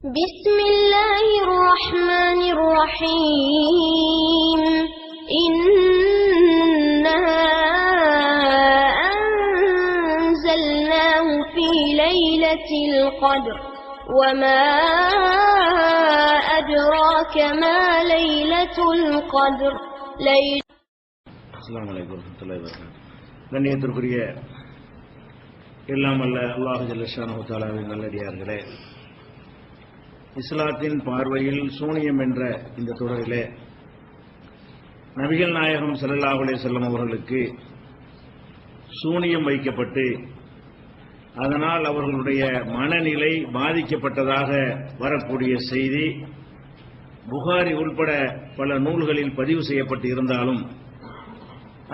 بسم الله الرحمن الرحيم إنا أنزلناه في ليلة القدر وما أدراك ما ليلة القدر السلام عليكم ورحمة الله وبركاته. கண்ணியத்திற்குரிய எல்லாம் வல்ல அல்லாஹ் ஜல்ல ஷானஹு தஆலாவின் நல்லடியார்களே, இஸ்லாத்தின் பார்வையில் சூனியம் என்ற இந்த தொடரிலே நபிகள் நாயகம் ஸல்லல்லாஹு அலைஹி வஸல்லம் அவர்களுக்கு சூனியம் வைக்கப்பட்டு அதனால் அவர்களுடைய மனநிலை பாதிக்கப்பட்டதாக வரக்கூடிய செய்தி புகாரி உள்பட பல நூல்களில் பதிவு செய்யப்பட்டு இருந்தாலும்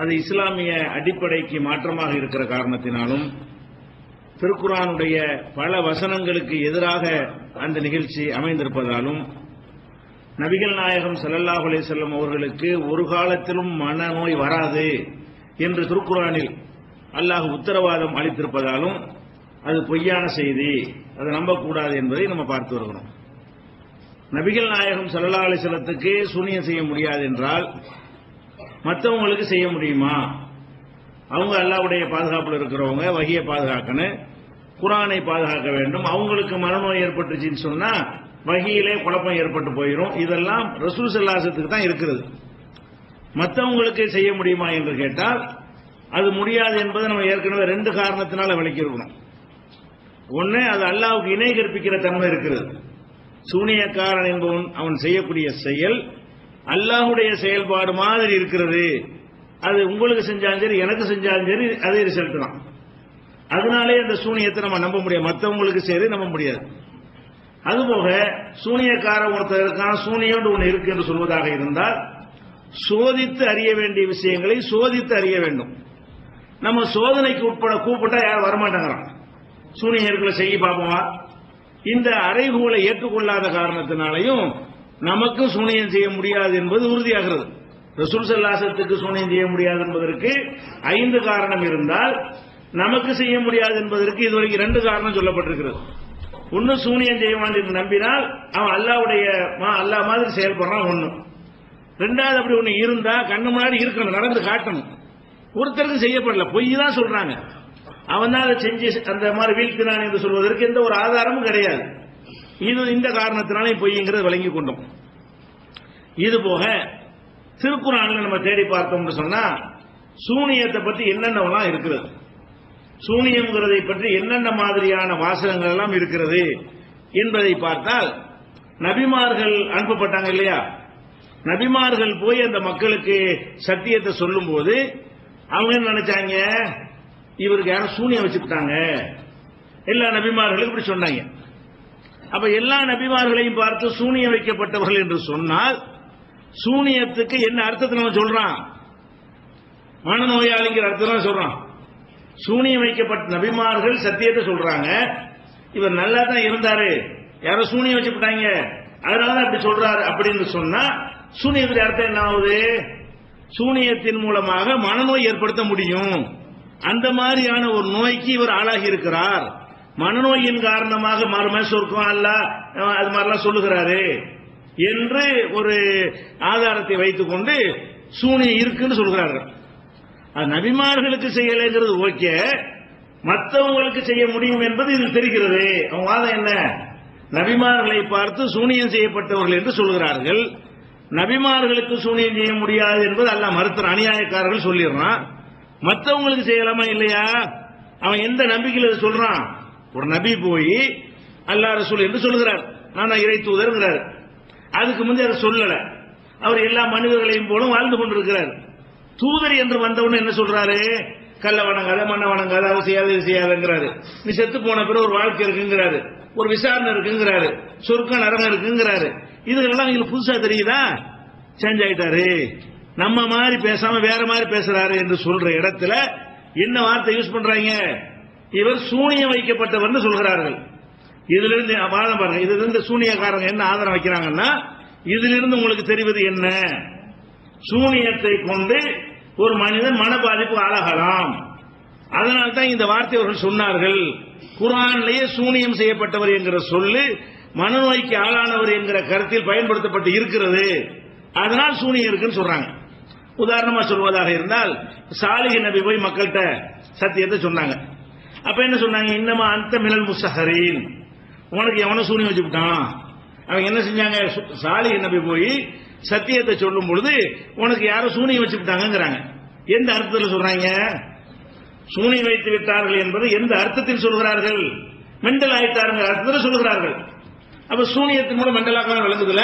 அது இஸ்லாமிய அடிப்படைக்கு மாற்றமாக இருக்கிற காரணத்தினாலும் திருக்குர்ஆனுடைய பல வசனங்களுக்கு எதிராக அந்த நிகழ்ச்சி அமைந்திருப்பதாலும் நபிகள் நாயகம் ஸல்லல்லாஹு அலைஹி வஸல்லம் அவர்களுக்கு ஒரு காலத்திலும் மனநோய் வராது என்று திருக்குர்ஆனில் அல்லாஹ் உத்தரவாதம் அளித்திருப்பதாலும் அது பொய்யான செய்தி, அதை நம்பக்கூடாது என்பதை நம்ம பார்த்து வருகிறோம். நபிகள் நாயகம் ஸல்லல்லாஹு அலைஹி வஸல்லத்துக்கு சூனியம் செய்ய முடியாது என்றால் மற்றவங்களுக்கு செய்ய முடியுமா? அவங்க அல்லாஹ்வுடைய பாதுகாப்பில் இருக்கிறவங்க, வஹியை பாதுகாக்கணும், குர்ஆனை பாதுகாக்க வேண்டும். அவங்களுக்கு மனநோய் ஏற்பட்டுச்சுன்னு சொன்னா வஹியிலே குழப்பம் ஏற்பட்டு போயிடும். இதெல்லாம் ரசூல் ஸல்லல்லாஹு அலைஹி வஸல்லத்துக்கு தான் இருக்கிறது. மற்றவங்களுக்கு செய்ய முடியுமா என்று கேட்டால் அது முடியாது என்பதை நம்ம ஏற்கனவே ரெண்டு காரணத்தினால விளக்கியிருக்கணும். ஒன்று, அது அல்லாஹ்வுக்கு இணை கற்பிக்கிற தன்மை இருக்கிறது. சூனியக்காரன் என்பவன் அவன் செய்யக்கூடிய செயல் அல்லாஹ்வுடைய செயல்பாடு மாதிரி இருக்கிறது. அது உங்களுக்கு செஞ்சாலும் சரி, எனக்கு செஞ்சாலும் சரி, அதே ரிசல்ட் தான். அதனாலே அந்த சூனியத்தை நம்ம நம்ப முடியாது, மற்றவங்களுக்கு சரி நம்ப முடியாது. அதுபோக சூனியக்காரன் ஒருத்தர் இருக்கான், சூனியம் ஒன்று இருக்கு என்று சொல்வதாக இருந்தால் சோதித்து அறிய வேண்டிய விஷயங்களை சோதித்து அறிய வேண்டும். நம்ம சோதனைக்கு கூப்பிட்டா யாரும் வரமாட்டாங்கிறான். சூனியர்களை செய்ய பார்ப்போமா? இந்த அறைகூலை ஏற்றுக்கொள்ளாத காரணத்தினாலையும் நமக்கு சூனியம் செய்ய முடியாது என்பது உறுதியாகிறது. ரசூல் ஸல்லல்லாஹு அலைஹி வஸல்லத்துக்கு சூனியம் செய்ய முடியாது என்பதற்கு 5 காரணம் இருந்தால் நமக்கு செய்ய முடியாது என்பதற்கு இதுவரைக்கும் 2 காரணம் சொல்லப்பட்டிருக்கிறது. ஒன்னு, சூனியம் செய்வான் என்று நம்பினால் அவன் அல்லாஹ் மாதிரி செயல்படுறான். ஒன்னு. ரெண்டாவது, அப்படி ஒண்ணு இருந்தா கண்ணு முன்னாடி இருக்கணும், நடந்து காட்டணும். ஒருத்தருக்கு செய்யப்படல, பொய் தான் சொல்றாங்க. அவன் தான் அதை செஞ்சு அந்த மாதிரி வீழ்த்தினான் என்று சொல்வதற்கு எந்த ஒரு ஆதாரமும் கிடையாது. இது இந்த காரணத்தினாலே பொய்ங்கிறது விளங்கி கொண்டோம். இது போக திருக்குர்ஆனில் நம்ம தேடி பார்த்தோம்னு சொன்னா சூனியத்தை பற்றி என்னென்னலாம் இருக்கிறது, சூனியம்ங்கிறதை பற்றி என்னென்ன மாதிரியான வாசகங்கள் எல்லாம் இருக்கிறது என்பதை பார்த்தால், நபிமார்கள் அனுப்பப்பட்டாங்க இல்லையா, நபிமார்கள் போய் அந்த மக்களுக்கு சத்தியத்தை சொல்லும் போது அவங்க என்ன நினைச்சாங்க, இவருக்கு யாரும் சூனியம் வச்சுக்கிட்டாங்க. எல்லா நபிமார்களும் இப்படி சொன்னாங்க. அப்ப எல்லா நபிமார்களையும் பார்த்து சூனியம் வைக்கப்பட்டவர்கள் என்று சொன்னால் சூனியத்துக்கு என்ன அர்த்தத்தில் நம்ம சொல்றான்? மனநோயாளிங்கிற அர்த்தம் சொல்றான். சூனியம் வைக்கப்பட்ட நபிமார்கள் சத்தியத்தை சொல்றாங்க, இவர் நல்லா தான் இருந்தாரு, யாரோ சூனியம் வச்சுட்டாங்க அதனால அப்படி சொல்றாரு அப்படின்னு சொன்னா சூனியத்துடைய அர்த்தம் என்ன ஆகுது? சூனியத்தின் மூலமாக மனநோய் ஏற்படுத்த முடியும். அந்த மாதிரியான ஒரு நோய்க்கு இவர் ஆளாகி இருக்கிறார். மனநோயின் காரணமாக மறுமை சொர்க்கம் அல்லாஹ் அது மாதிரிலாம் சொல்லுகிறாரு என்று ஒரு ஆதாரத்தை வைத்துக் கொண்டு சூனியம் இருக்குன்னு சொல்கிறார்கள். அது நபிமார்களுக்கு செய்யலைங்கிறது ஓகே, மற்றவங்களுக்கு செய்ய முடியும் என்பது இது தெரிகிறது. அவங்க வாதம் என்ன? நபிமார்களை பார்த்து சூனியம் செய்யப்பட்டவர்கள் என்று சொல்கிறார்கள். நபிமார்களுக்கு சூனியம் செய்ய முடியாது என்பது அல்லாஹ் மறுத்துற அநியாயக்காரர்கள் சொல்லிடுறான். மற்றவங்களுக்கு செய்யலாமா இல்லையா? அவன் எந்த நம்பிக்கையில் சொல்றான்? ஒரு நபி போய் அல்லாஹ் ரசூல் என்று சொல்லுகிறார், நான் இறை தூதர்ங்கிறார். அதுக்கு முந்தைய அதை சொல்லல. அவர் எல்லா மனிதர்களையும் போலும் வாழ்ந்து கொண்டிருக்கிறார். தூதர் என்று வந்தவன என்ன சொல்றாரு? கல்ல வணங்காத, மண்ண வணங்காத, அதை செய்யாது, இது செய்யாதுங்கிறாரு. நீ செத்து போன பிறகு ஒரு வாழ்க்கை இருக்குங்கிறாரு, ஒரு விசாரணை இருக்குங்கிறாரு, சொர்க்க நரகம் இருக்குங்கிறாரு. இதுகளெல்லாம் எங்களுக்கு புதுசா தெரியுதா? சேஞ்ச் ஆயிட்டாரு, நம்ம மாதிரி பேசாம வேற மாதிரி பேசுறாரு என்று சொல்ற இடத்துல என்ன வார்த்தை யூஸ் பண்றாங்க? இவர் சூனியம் வைக்கப்பட்டவர் சொல்கிறார்கள். இதுல இருந்து வாதம் பாருங்க, இதுல இருந்து சூனியக்காரங்க என்ன ஆதாரம் வைக்கிறாங்கன்னா, இதிலிருந்து உங்களுக்கு தெரிவது என்ன? சூனியத்தை கொண்டு ஒரு மனிதன் மன பாதிப்பு ஆளாகலாம். அதனால்தான் இந்த வார்த்தை அவர்கள் சொன்னார்கள். குர்ஆனிலேயே சூனியம் செய்யப்பட்டவர் என்கிற சொல்லு மனநோய்க்கு ஆளானவர் என்கிற கருத்தில் பயன்படுத்தப்பட்டு இருக்கிறது. அதனால் சூனியம் இருக்குன்னு சொல்றாங்க. உதாரணமா சொல்வதாக இருந்தால், சாலிஹ் நபி போய் மக்கள்கிட்ட சத்தியத்தை சொன்னாங்க. அப்ப என்ன சொன்னாங்க? இன்னமா அந்த மினல் முஸ்ஸஹரீன், உனக்கு எவன சூனியம் வச்சுட்டான். அவங்க என்ன செஞ்சாங்க? சாலிஹ் நபி போய் சத்தியத்தை சொல்லும் பொழுது உனக்கு யாரோ சூனியம் வச்சுட்டாங்கிறாங்க. எந்த அர்த்தத்தில் சொல்றாங்க? சூனியம் வைத்து விட்டார்கள் என்பது எந்த அர்த்தத்தில் சொல்கிறார்கள்? மெண்டல் ஆயிட்டாருங்கிற அர்த்தத்தில் சொல்கிறார்கள். அப்ப சூனியத்தின் மூலம் மெண்டலாக விளங்குதுல,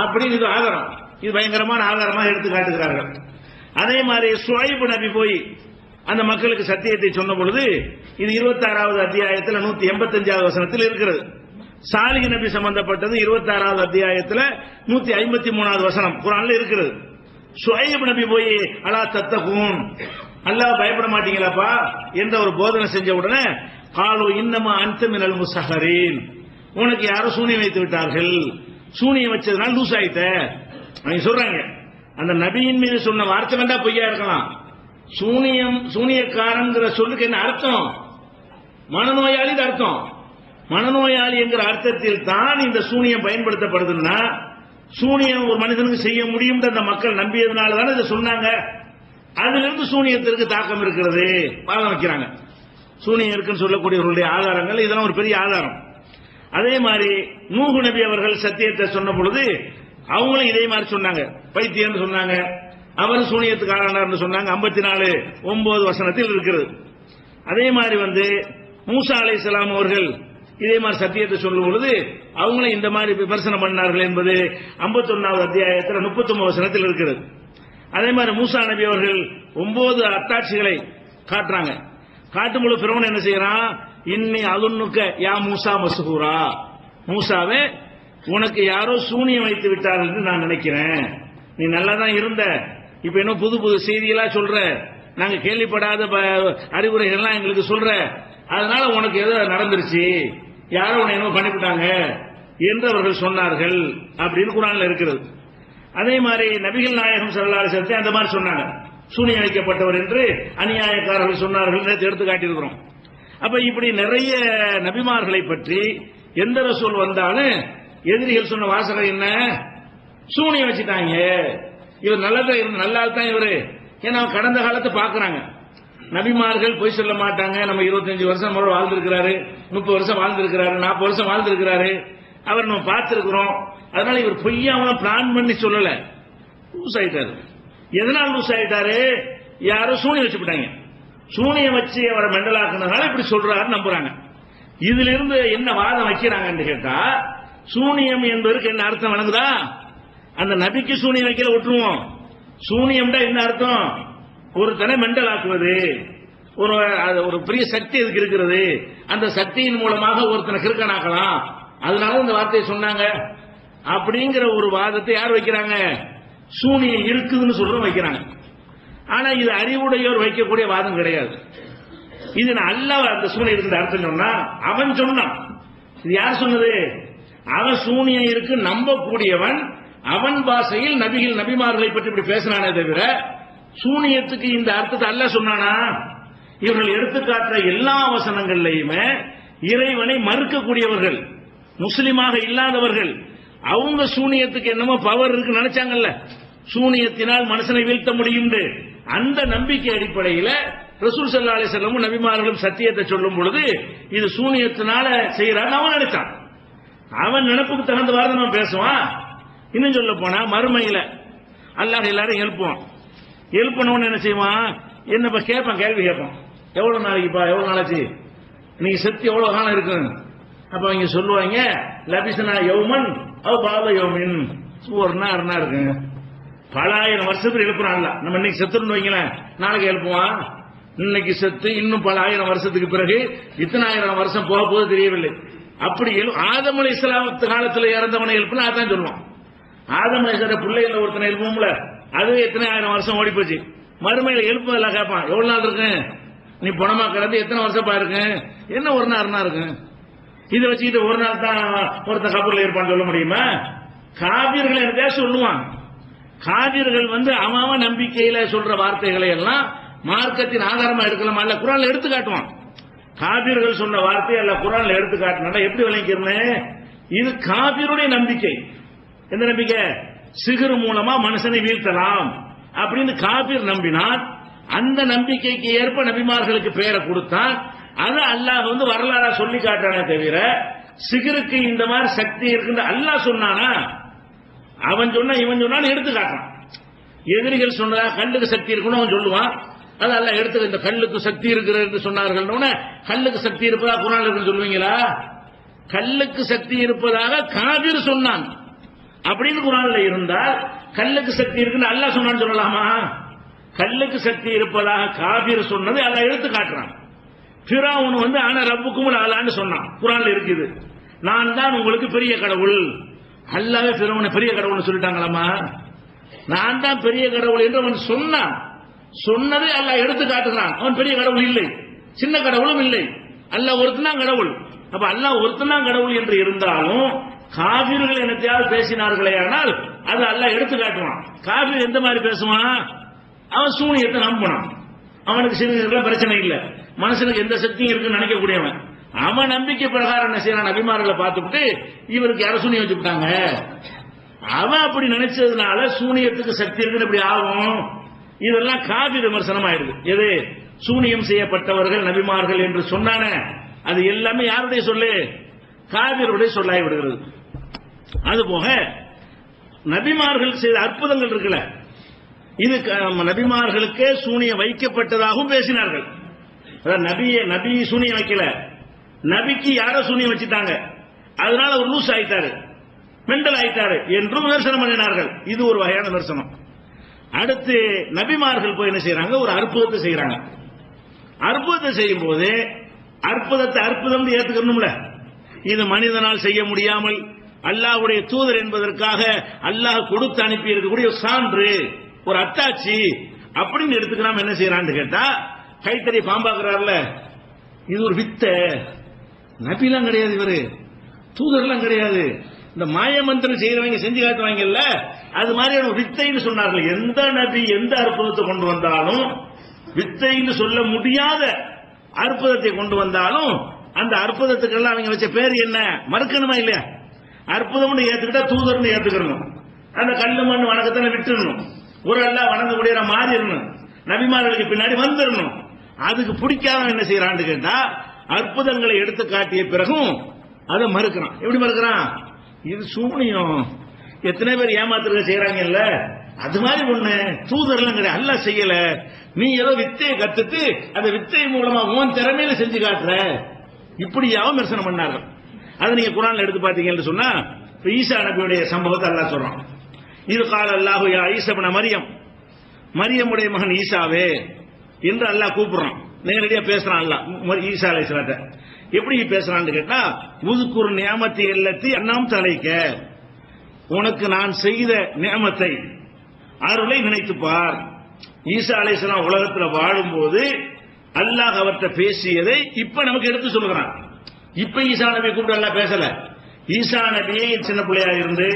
அப்படின்னு இது ஆதாரம். இது பயங்கரமான ஆதாரமாக எடுத்து காட்டுகிறார்கள். அதே மாதிரி சுவைப் நபி போய் அந்த மக்களுக்கு சத்தியத்தை சொன்ன பொழுது இது 26வது அத்தியாயத்தில் 185வது வசனத்தில் இருக்கிறது. சாலிஹ் நபி சம்பந்தப்பட்டது 26வது அத்தியாயத்தில் 153வது வசனம் குர்ஆன்ல இருக்கிறது. சுவைப் நபி போய் அலா தத்தகூன், அல்லாஹ் பயப்பட மாட்டீங்களாப்பா என்ற ஒரு போதனை செஞ்ச உடனே காலு இன்னமா அன்த மினல் முஸ்ஸஹரீன், உனக்கு யாரோ சூனியம் வைத்து விட்டார்கள், சூனியம் வச்சதுனால லூஸ் ஆயிட்ட அவங்க சொல்றாங்க. அந்த நபியின் மீது சொன்ன வார்த்தை வேண்டா பொய்யா இருக்கலாம். சூனியக்காரங்கிற சொல்லுக்கு என்ன அர்த்தம்? மனநோயாளி அர்த்தம். மனநோயாளி என்கிற அர்த்தத்தில் தான் இந்த சூனியம் பயன்படுத்தப்படுதுன்னா, சூனியம் ஒரு மனிதனுக்கு செய்ய முடியும் அந்த மக்கள் நம்பியதுனால தானே இதை சொன்னாங்க. அதிலிருந்து சூனியத்திற்கு தாக்கம் இருக்கிறது வாதம் வைக்கிறாங்க. சூனியம் இருக்குன்னு சொல்லக்கூடியவர்களுடைய ஆதாரங்கள் இதெல்லாம் ஒரு பெரிய ஆதாரம். அதே மாதிரி நூஹ் நபி அவர்கள் சத்தியத்தை சொன்ன பொழுது அவங்களும் இதே மாதிரி சொன்னாங்க, பைத்தியம் சொன்னாங்க. அவர் சூனியத்துக்கு ஆளானார் சொன்னாங்க. 54:9 வசனத்தில் இருக்கிறது. அதே மாதிரி மூசா அலைஹிஸ்ஸலாம் அவர்கள் இதே மாதிரி சத்தியத்தை சொல்லும் பொழுது அவங்களும் இந்த மாதிரி விமர்சனம் பண்ணார்கள் என்பது 51வது அத்தியாயத்தில் 39 வசனத்தில் இருக்கிறது. அதே மாதிரி மூசா நபி அவர்கள் 9 அத்தாட்சிகளை காட்டுறாங்க. காட்டும் பொழுது ஃபிரௌன் என்ன செய்யறான்? இன்னி அதுன்னுக்க யா மூசா மஸ்ஹூரா, மூசாவே உனக்கு யாரோ சூனியம் வைத்து விட்டார்கள் என்று நான் நினைக்கிறேன். நீ நல்லா தான் இருந்த, இப்ப இன்னும் புது புது செய்தியெல்லாம் சொல்ற, நாங்க கேள்விப்படாத அறிவுரைகள்லாம் எங்களுக்கு சொல்ற, அதனால உனக்கு ஏதோ நடந்துருச்சு, யாரோ உன்னை என்ன பண்ணிவிட்டாங்க என்று அவர்கள் சொன்னார்கள் அப்படின்னு குர்ஆன்ல இருக்கிறது. அதே மாதிரி நபிகள் நாயகம் ஸல்லல்லாஹு அலைஹி வஸல்லம் அந்த மாதிரி சொன்னாங்க, சூனியம் வைக்கப்பட்டவர் என்று அநியாயக்காரர்கள் சொன்னார்கள் எடுத்து காட்டியிருக்கிறோம். அப்ப இப்படி நிறைய நபிமார்களை பற்றி எந்த ரசூல் வந்தாலும் எதிரிகள் சொன்ன வாசகம் என்ன? சூனியம் வச்சுட்டாங்க, இவர் நல்லால் தான் இவரு. ஏன்னா கடந்த காலத்தை பாக்குறாங்க. நபிமார்கள் பொய் சொல்ல மாட்டாங்க. நம்ம 25 வருஷம் வாழ்ந்திருக்கிறாரு, 30 வருஷம் வாழ்ந்திருக்கிறாரு, 40 வருஷம் வாழ்ந்திருக்கிறாரு, அவர் நம்ம பார்த்திருக்கிறோம். அதனால இவர் பொய்யாம பிளான் பண்ணி சொல்லல, லூஸ் ஆயிட்டாரு. எதனால் லூஸ் ஆயிட்டாரு? யாரோ சூனியம் வச்சுட்டாங்க. சூனியம் வச்சு அவரை மெண்டலாக்குனதால இப்படி சொல்றாரு நம்புறாங்க. இதுல இருந்து என்ன வாதம் வைக்கிறாங்கன்னு கேட்டா, சூனியம் என்பதற்கு என்ன அர்த்தம் வழங்குதா? அந்த நபிக்கு சூனியம் வைக்கல விட்டுருவோம். சூனியம் என்ன அர்த்தம்? ஒருத்தனை மெண்டல் ஆக்குவது, ஒரு பெரிய சக்தி அதுக்கு இருக்கிறது, அந்த சக்தியின் மூலமாக ஒருத்தனை கிறுக்கனாக்கலாம், அதனால இந்த வார்த்தையை சொன்னாங்க அப்படிங்கிற ஒரு வாதத்தை யார் வைக்கிறாங்க? சூனியம் இருக்குதுன்னு சொல்றோம் வைக்கிறாங்க. ஆனா இது அறிவுடையோர் வைக்கக்கூடிய வாதம் கிடையாது. இது அல்லாஹ் அந்த சூனியம் இருக்கிற அர்த்தம் சொன்னா அவன் சொன்னான். இது யார் சொன்னது? அவன் சூனியம் இருக்கு நம்பக்கூடியவன். அவன் பாஷையில் நபிமார்களை பற்றி இப்படி பேசினானே தவிர சூனியத்துக்கு இந்த அர்த்தத்தை அல்லாஹ் சொன்னானா? இவர்கள் எடுத்துக்காட்டுற எல்லா வசனங்கள்லையுமே இறைவனை மறுக்கக்கூடியவர்கள், முஸ்லிமாக இல்லாதவர்கள், அவங்க சூனியத்துக்கு என்னமோ பவர் இருக்கு நினைச்சாங்கல்ல, சூனியத்தினால் மனுஷனை வீழ்த்த முடியும். அந்த நம்பிக்கை அடிப்படையில் ரசூல் ஸல்லல்லாஹு அலைஹி வஸல்லம் நபிமார்களும் சத்தியத்தை சொல்லும் பொழுது இது சூனியத்தினால செய்யறான்னு அவன் நினைச்சான். அவன் நினைப்புக்கு தகுந்த வார்த்தை நம்ம பேசுவான். இன்னும் சொல்ல போனா மறுமையில அல்லாஹ் எல்லாரும் எழுப்பணும்னு என்ன செய்வான்? என்னப்பா கேட்பான், கேள்வி கேட்பான், எவ்வளவு நாளைக்குப்பா, எவ்வளவு நாளாச்சு, நீங்க செத்து எவ்வளவு காலம் இருக்கு? அப்ப அவங்க சொல்லுவாங்க, லபிசனா யௌமன் அவ் பாத யௌமின், ஒரு நாள் இருக்கு. பல ஆயிரம் வருஷத்துக்கு எழுப்புறான்ல. நம்ம இன்னைக்கு செத்துன்னு வைங்களேன், நாளைக்கு எழுப்புவான். இன்னைக்கு செத்து இன்னும் பல ஆயிரம் வருஷத்துக்கு பிறகு இத்தனை ஆயிரம் வருஷம் போக போது தெரியவில்லை. அப்படி ஆதம் அலைஹிஸ்ஸலாம் காலத்தில் இறந்தவனை எழுப்புனா அதான் சொல்லுவான். ஆதம் அலைஹிஸ்ஸலாம் பிள்ளைகள ஒருத்தனை எழுப்புவோம்ல, அது எத்தனை ஆயிரம் வருஷம் ஓடி போச்சு. மறுமையில எழுப்புதெல்லாம் கேட்பான், எவ்வளவு நாள் இருக்கு நீ பணமா கறந்து, எத்தனை வருஷம் இருக்கு, என்ன ஒரு நாள் இருக்கு. இதை வச்சுக்கிட்டு ஒரு நாள் தான் ஒருத்தன் கபூர்ல இருப்பான்னு சொல்ல முடியுமா? காபிர்கள் என்ன சொல்லுவான். காபிர்கள் அவன் நம்பிக்கையில சொல்ற வார்த்தைகளை எல்லாம் மார்க்கத்தின் ஆதாரமா எடுக்கலாம், அல்ல குர்ஆன்ல எடுத்து காட்டுவான். காபிர்கள் சொன்ன வார்த்தை அல்ல குர்ஆன்ல எடுத்து காட்டினா எப்படி விளங்கிக்கிறேன்? இது காபிருடைய நம்பிக்கை. எந்த நம்பிக்கை? சிகிர் மூலமா மனுஷனை வீழ்த்தலாம் அப்படின்னு காபிர் நம்பினான். அந்த நம்பிக்கைக்கு ஏற்ப நபிமார்களுக்கு பெயரை கொடுத்தான். அது அல்லாஹ் வரலாறா சொல்லி காட்டானே தவிர சிகிருக்கு இந்த மாதிரி சக்தி இருக்குன்னு அல்லாஹ் சொன்னானா? அவன் சொன்னா இவன் சொன்னான்னு எடுத்து காட்டான். எதிரிகள் சொன்னதா கல்லுக்கு சக்தி இருக்குன்னு அவன் சொல்லுவான். அது அல்லாஹ் எடுத்து இந்த கல்லுக்கு சக்தி இருக்கிறது சொன்னார்கள். கல்லுக்கு சக்தி இருப்பதா குர்ஆன்ல இருக்குன்னு சொல்லுவீங்களா? கல்லுக்கு சக்தி இருப்பதாக காபிர் சொன்னான் அப்படின்னு குர்ஆன்ல இருந்தால் கல்லுக்கு சக்தி இருக்குன்னு அல்லாஹ் சொன்னான்னு சொல்லலாமா? கல்லுக்கு சக்தி இருப்பதாக காபிர் சொன்னது அல்லாஹ் எடுத்து காட்டுறான். ஃபிரௌன் ஆனா ரப்புக்கும் அல்லாஹ்னு சொன்னான். குர்ஆன்ல இருக்குது, நான் தான் உங்களுக்கு பெரிய கடவுள். அல்லாஹ்வே ஃபிரௌனை பெரிய கடவுள்னு சொல்லிட்டாங்களாமா? நான் தான் பெரிய கடவுள் என்று அவன் சொன்னான். சொன்னதை அல்லாஹ் எடுத்து காட்டுகிறான். அவன் பெரிய கடவுள் இல்லை, சின்ன கடவுளும் இல்லை, அல்லாஹ் ஒருத்தன் கடவுள். அப்ப அல்லாஹ் ஒருத்தன் கடவுள் என்று இருந்தாலும் காபிர்கள் என்னத்தையாவது பேசினார்களே ஆனால் அது அல்லாஹ் எடுத்து காட்டுவான். காபிர் எந்த மாதிரி பேசுவான்? அவன் சூனியத்தை நம்பினான். அவனுக்கு சிறுநீர்கள் பிரச்சனை இல்லை, மனுஷனுக்கு எந்த சக்தியும் இருக்குன்னு நினைக்கக்கூடியவன். அவன் நம்பிக்கை பிரகாரம் என்ன செய்யறான்? நபிமார்களை பார்த்துட்டு இவருக்கு யார சூனியம் வச்சுட்டாங்க, அவன் அப்படி நினைச்சதுனால சூனியத்துக்கு சக்தி இருக்குன்னு இப்படி ஆகும். இதெல்லாம் காபிர் விமர்சனம் ஆயிடுது. எது? சூனியம் செய்யப்பட்டவர்கள் நபிமார்கள் என்று சொன்னான அது எல்லாமே யாருடைய சொல்லு? காபிருடைய சொல்லாய் விடுகிறது. அதுபோக நபிமார்கள் செய்த அற்புதங்கள் இருக்குல்ல, இது நபிமார்களுக்கே சூனியம் வைக்கப்பட்டதாகவும் பேசினார்கள். நபி சூனியம் வைக்கல, நபிக்கு யார சூனியம் வச்சுட்டாங்க, அதனால ஒரு லூஸ் ஆயிட்டாரு, மெண்டல் ஆயிட்டாரு என்றும் விமர்சனம் பண்ணினார்கள். இது ஒரு வகையான விமர்சனம். அடுத்து நபிமார்கள் போய் என்ன செய்யறாங்க? ஒரு அற்புதத்தை செய்யறாங்க. அற்புதத்தை செய்யும் போது அற்புதத்தை அற்புதம் ஏத்துக்கணும்ல. இது மனிதனால் செய்ய முடியாமல் அல்லாஹ்வுடைய தூதர் என்பதற்காக அல்லாஹ் கொடுத்து அனுப்பி இருக்கக்கூடிய ஒரு சான்று, ஒரு அத்தாட்சி அப்படின்னு எடுத்துக்கலாம். என்ன செய்யறான்னு கேட்டா, கைத்தறி பாம்பாக்குறாருல, இது ஒரு வித்த. நபிலாம் கிடையாது, இவரு தூதர்லாம் கிடையாது, இந்த மாயமந்திரம் செய்யறவங்க செஞ்சு காட்டுவாங்கல்ல, அது மாதிரி ஒரு வித்தைன்னு சொன்னார்கள். எந்த நபி எந்த அற்புதத்தை கொண்டு வந்தாலும், வித்தைன்னு சொல்ல முடியாத அற்புதத்தை கொண்டு வந்தாலும் அந்த அற்புதத்துக்கெல்லாம் அவங்க வச்ச பேர் என்ன? மறுக்கணுமா இல்லையா? அற்புதம்னு ஏத்துக்கிட்டா தூதர்னு ஏத்துக்கணும். அந்த கல்லு மண் வணக்கத்தை விட்டுடணும், ஒரு அல்லாஹ் வணங்கக்கூடிய மாறிடணும், நபிமார்களுக்கு பின்னாடி வந்துடணும். அதுக்கு பிடிக்காம என்ன செய்யறான்னு கேட்டா, அற்புதங்களை எடுத்து காட்டிய பிறகும் அதை மறுக்கிறான். எப்படி மறுக்கிறான்? இது சூனியம், எத்தனை பேர் ஏமாத்துறது செய்யறாங்கல்ல, அது மாதிரி ஒண்ணு தூதர்லாம் கிடையாது, அல்லாஹ் செய்யல, நீ ஏதோ வித்தையை கத்துட்டு அந்த வித்தை மூலமா உன் திறமையில செஞ்சு காட்டுற, இப்படியாவும் விமர்சனம் பண்ணார்கள். அது நீங்க குர்ஆன்ல எடுத்து பாத்தீங்கன்னு சொன்னா, ஈசா நபியுடைய சம்பவத்தை அல்லாஹ் சொல்றான். இது கால அல்லாஹு யா ஈசா இப்ன மரியம், மரியமுடைய மகன் ஈசாவே என்று அல்லாஹ் கூப்பிடுறான். நேரடியா பேசுறான் அல்லாஹ் ஈசா அலைஹிஸ்ஸலாத்தை. எப்படி பேசுறான்னு கேட்டா, உஸ்குர் நியமத்தி அல்லத்தி அன்அம்த அலைக்க, உனக்கு நான் செய்த நியமத்தை, அருளை நினைத்து பார். ஈசா அலைஹிஸ்ஸலாம் உலகத்தில் வாழும்போது அல்லாஹ் அவர்கிட்ட பேசியதை இப்ப நமக்கு எடுத்து சொல்லுகிறான். இப்ப ஈசா நபி கூப்பிட்டு அல்லாஹ் பேசல. ஈசா நபியை சின்ன பிள்ளையா இருந்து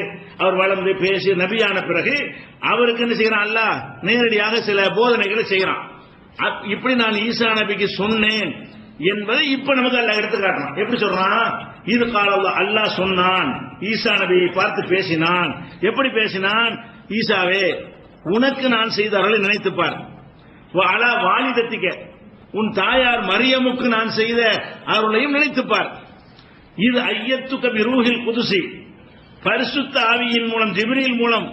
அவர் வளர்ந்து பேசி நபியான பிறகு அவருக்கு என்ன செய்யறான்? அல்லாஹ் நேரடியாக சில போதனைகளை செய்யறான். இப்படி நான் ஈசா நபிக்கு சொன்னேன் என்பதை இப்ப நமக்கு அல்லாஹ் எடுத்து காட்டுறான். எப்படி சொல்றான்? இது கால அல்லாஹ் சொன்னான், ஈசா நபியை பார்த்து பேசினான். எப்படி பேசினான்? ஈசாவே, உனக்கு நான் செய்த அருளை நினைத்துப்பார். அலா வாலிதத்திக்க, உன் தாயார் மரியமுக்கு நான் செய்த அருளையும் நினைத்துப்பார். இது ஐயத்துக்க ரூஹில் குதுசி, பரிசுத்த ஆவியின் மூலம், ஜிப்ரீல் மூலம்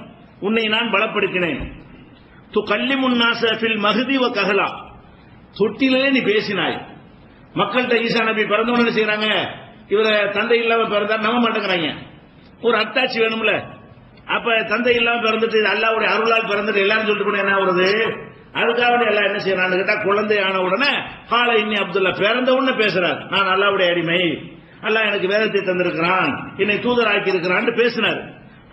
உன்னை நான் பலப்படுத்தினேன். து கல்லிமுன் நாஸ ஃபில் மஹ்தி வ கஹலா, தொட்டிலே நீ பேசினாய். மக்கள்கிட்ட ஈசா நபி பிறந்தவன செய்யறாங்க, இவர தந்தை இல்லாம பிறந்தார் நம்ப மாட்டேங்கிறாங்க. ஒரு அத்தாட்சி வேணும்ல. அப்ப தந்தை இல்லாம பிறந்துட்டு அல்லாஹ்வுடைய அருளால் பிறந்துட்டு எல்லாரும் சொல்லிட்டு என்ன வருது? அதுக்காக எல்லாம் என்ன செய்யறான்னு கேட்டா, குழந்தை ஆன உடனே கால இன்னி அப்துல்லா, பிறந்த உடனே பேசுறார், நான் அல்லாஹ்வுடைய அடிமை, அல்லாஹ் எனக்கு வேதத்தை தந்திருக்கிறான், என்னை தூதராக்கி இருக்கிறான் பேசினார்.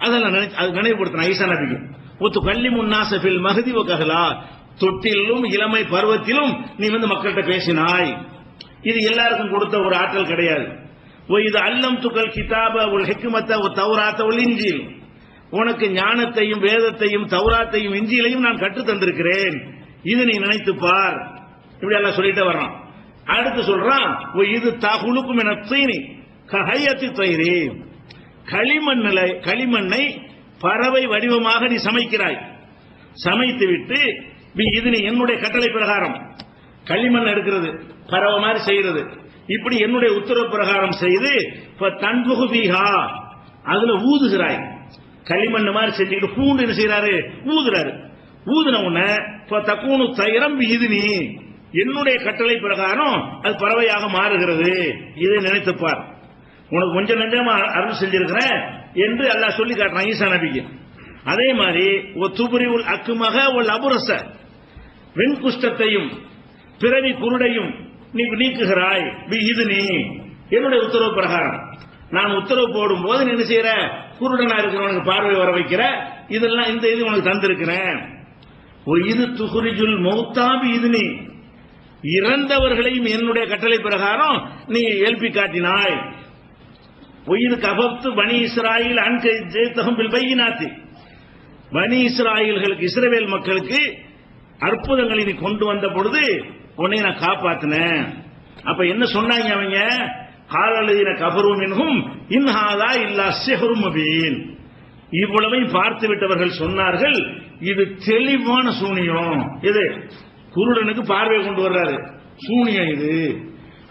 அதெல்லாம் நினைவுபடுத்தினான் ஈசா நபிக்கு. ஒத்து கல்லிமுன் நாஸ ஃபில் மஹ்தி வ கஹலா, தொட்டிலும் இளமை பருவத்திலும் நீ மக்கள்கிட்ட பேசினாய். இது எல்லாருக்கும் கொடுத்த ஒரு ஆற்றல் கிடையாது. இது அல்லம் துக்கல் கிதாப உல் ஹிக்மத்த உ தௌராத்த உல் இன்ஜீல், உனக்கு ஞானத்தையும் வேதத்தையும் தௌராத்தையும் இன்ஜீலையும் நான் கற்று தந்திருக்கிறேன், இது நீ நினைத்து பார். இப்படி எல்லாம் சொல்லிட்டு வர்றான். அடுத்து சொல்றான், இது தகுலுக்கும் என தீனி கஹையத்தி தயிரி, களிமண்ணை பறவை வடிவமாக நீ சமைக்கிறாய், சமைத்து விட்டு இது நீ என்னுடைய கட்டளை பிரகாரம் களிமண் எடுக்கிறது பறவை மாதிரி செய்யறது, இப்படி என்னுடைய உத்தரவு பிரகாரம் செய்து தன்புகு பீஹா அதுல ஊதுகிறாய். களிமண் மாதிரி செஞ்சுக்கிட்டு பூண்டு என்ன செய்யறாரு, ஊதுறாரு. ஊதுன உடனே தக்கூனு தயிரம் இது நீ என்னுடைய கட்டளை பிரகாரம் அது பறவையாக மாறுகிறது. இதை நினைத்துப்பார், உனக்கு கொஞ்சம் நெஞ்சமா அருள் செஞ்சிருக்கிறேன் என்று அல்லாஹ் சொல்லி காட்டுறான் ஈசா நபிக்கு. அதே மாதிரி துபுரிவுல் அக்குமக உல் அபுரச வெண்குஷ்டத்தையும் பிறவி குருடையும் நீ நீக்குகிறாய். இது நீ என்னுடைய உத்தரவு பிரகாரம் நான் உத்தரவு போடும் போது நீ என்ன செய்யற, குருடனா இருக்கிறவனுக்கு பார்வை வர வைக்கிற, இதெல்லாம் இந்த இது உனக்கு தந்திருக்கிறேன். இது துகுரிஜுல் மௌத்தாபி இது நீ இறந்தவர்களையும் என்னுடைய கட்டளை பிரகாரம் நீ எழுப்பி காட்டினாய். ஒய்து கபத்து பனி இஸ்ராயில் அன்கை ஜெயத்தகம் பையினாத்தி பனி இஸ்ராயில்களுக்கு இஸ்ரவேல் மக்களுக்கு அற்புதங்களை நீ கொண்டு வந்த பொழுது உன்னை நான் காப்பாத்தினேன். அப்ப என்ன சொன்னாங்க அவங்க, காலலீன கபரும் என்கும் இன்ஹாதா இல்லா சிஹ்ரும் முபீன். இவ்வளவையும் பார்த்து விட்டவர்கள் சொன்னார்கள் இது தெளிவான சூனியம். இது குருடனுக்கு பார்வை கொண்டு வர்றாரு, சூனியம் இது.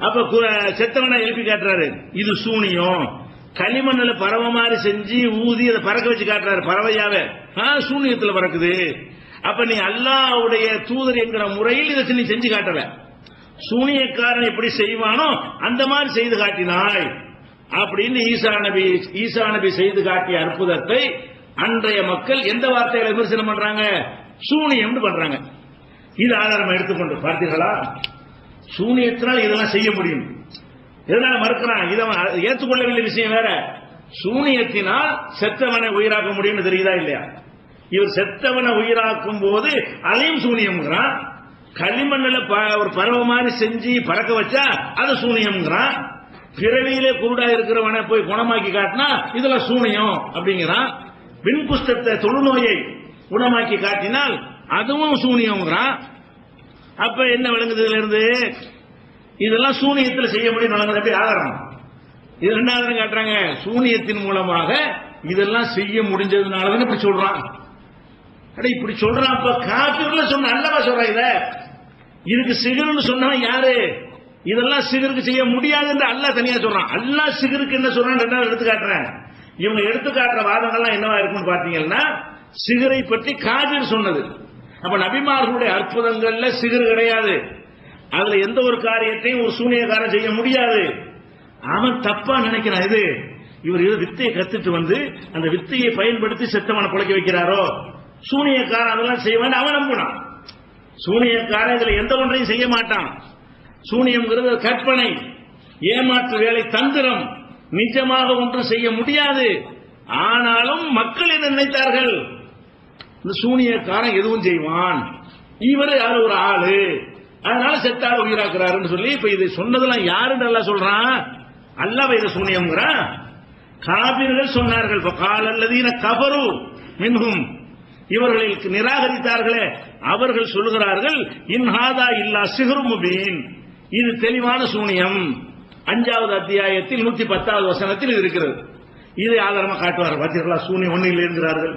அப்ப செத்தவனை எழுப்பி காட்டுறாரு, இது சூனியம். களிமண்ணில பறவை மாதிரி செஞ்சு ஊதி அதை பறக்க வச்சு காட்டுறாரு, பறவையாவே சூனியத்துல பறக்குது. அப்ப நீ அல்லாஹ்வுடைய தூதர் என்கிற முறையில் இதை நீ செஞ்சு காட்டல, சூனியக்காரன் எப்படி செய்வானோ அந்த மாதிரி செய்து காட்டினாய் அப்படின்னு ஈசா நபி செய்து காட்டிய அற்புதத்தை அன்றைய மக்கள் எந்த வார்த்தைகளை விமர்சனம் பண்றாங்க, சூனியம் பண்றாங்க. இது ஆதாரம் எடுத்துக்கொண்டு பார்த்தீர்களா, சூனியத்தினால் இதெல்லாம் செய்ய முடியும். எதனால மறுக்கிறான், இதை ஏற்றுக்கொள்ளவில்லை விஷயம் வேற. சூனியத்தினால் செத்தவனை உயிராக்க முடியும் தெரியுதா இல்லையா? இவர் செத்தவனை உயிராக்கும் போது அதையும் சூனியம்ங்கிறான். களிமண்ணில் ஒரு பறவை மாதிரி செஞ்சு பறக்க வச்சா அது சூனியம்ங்கிறான். பிறவியிலே குருடா இருக்கிறவனை போய் குணமாக்கி காட்டினா இதுல சூனியம் அப்படிங்கிறான். விண்குஷ்டத்தை தொழுநோயை குணமாக்கி காட்டினால் அதுவும் சூனியம்ங்கிறான். அப்ப என்ன விளங்குதுல இருந்து, இதெல்லாம் சூனியத்தில் செய்ய முடியும் விளங்குது ஆதாரம். இது என்ன ஆதாரம் காட்டுறாங்க, சூனியத்தின் மூலமாக இதெல்லாம் செய்ய முடிஞ்சதுனாலதான் இப்படி சொல்றான். இப்படி சொல்றான். அப்ப காபிர்ல சொன்ன அல்லவா சொல்றான், இத இதுக்கு சிகர்னு சொன்னவன் யாரு, இதெல்லாம் சிகருக்கு செய்ய முடியாது என்று அல்லாஹ் தனியா சொல்றான். அல்லாஹ் சிகருக்கு என்ன சொல்றான் ரெண்டாவது எடுத்து காட்டுறேன். இவங்க எடுத்து காட்டுற வாதங்கள்லாம் என்னவா இருக்குன்னு பாத்தீங்கன்னா, சிகரை பற்றி காபிர் சொன்னது. அப்ப நபிமார்களுடைய அற்புதங்கள்ல சிகர் கிடையாது. அதுல எந்த ஒரு காரியத்தையும் ஒரு சூனியக்காரன் செய்ய முடியாது. அவன் தப்பா நினைக்கிறான். இது இவர் ஏதோ வித்தையை கத்துட்டு வந்து அந்த வித்தையை பயன்படுத்தி செத்தவனை பிழைக்க வைக்கிறாரோ, சூனியக்காரன் அதெல்லாம் செய்வான் அவன் நம்பினான். சூனியக்காரன் இதுல எந்த ஒன்றையும் செய்ய மாட்டான். சூனியம்ங்கிறது கற்பனை, ஏமாற்று வேலை, தந்திரம். நிஜமாக ஒன்றும் செய்ய முடியாது. ஆனாலும் மக்கள் என்ன நினைத்தார்கள், இந்த சூனியக்காரன் எதுவும் செய்வான், இவர் யாரு ஒரு ஆளு, அதனால செத்தால உயிராக்குறாருன்னு சொல்லி இப்ப இதை சொன்னதெல்லாம் யாருன்னு எல்லாம் சொல்றான், அல்லாஹ் இதை சூனியம்ங்கிறான். காபிர்கள் சொன்னார்கள், காலல்லதீன கஃபரு மின்ஹும், இவர்களை நிராகரித்தார்களே அவர்கள் சொல்கிறார்கள், இன்ஹாதா இல்லா சிஹ்ரும் முபீன், இது தெளிவான சூனியம். 5வது அத்தியாயத்தில் 110வது வசனத்தில் இது இருக்கிறது. இதை ஆதாரமா காட்டுவார்கள். பார்த்தீர்களா, சூனியம் ஒன்னில் இருக்கிறார்கள்.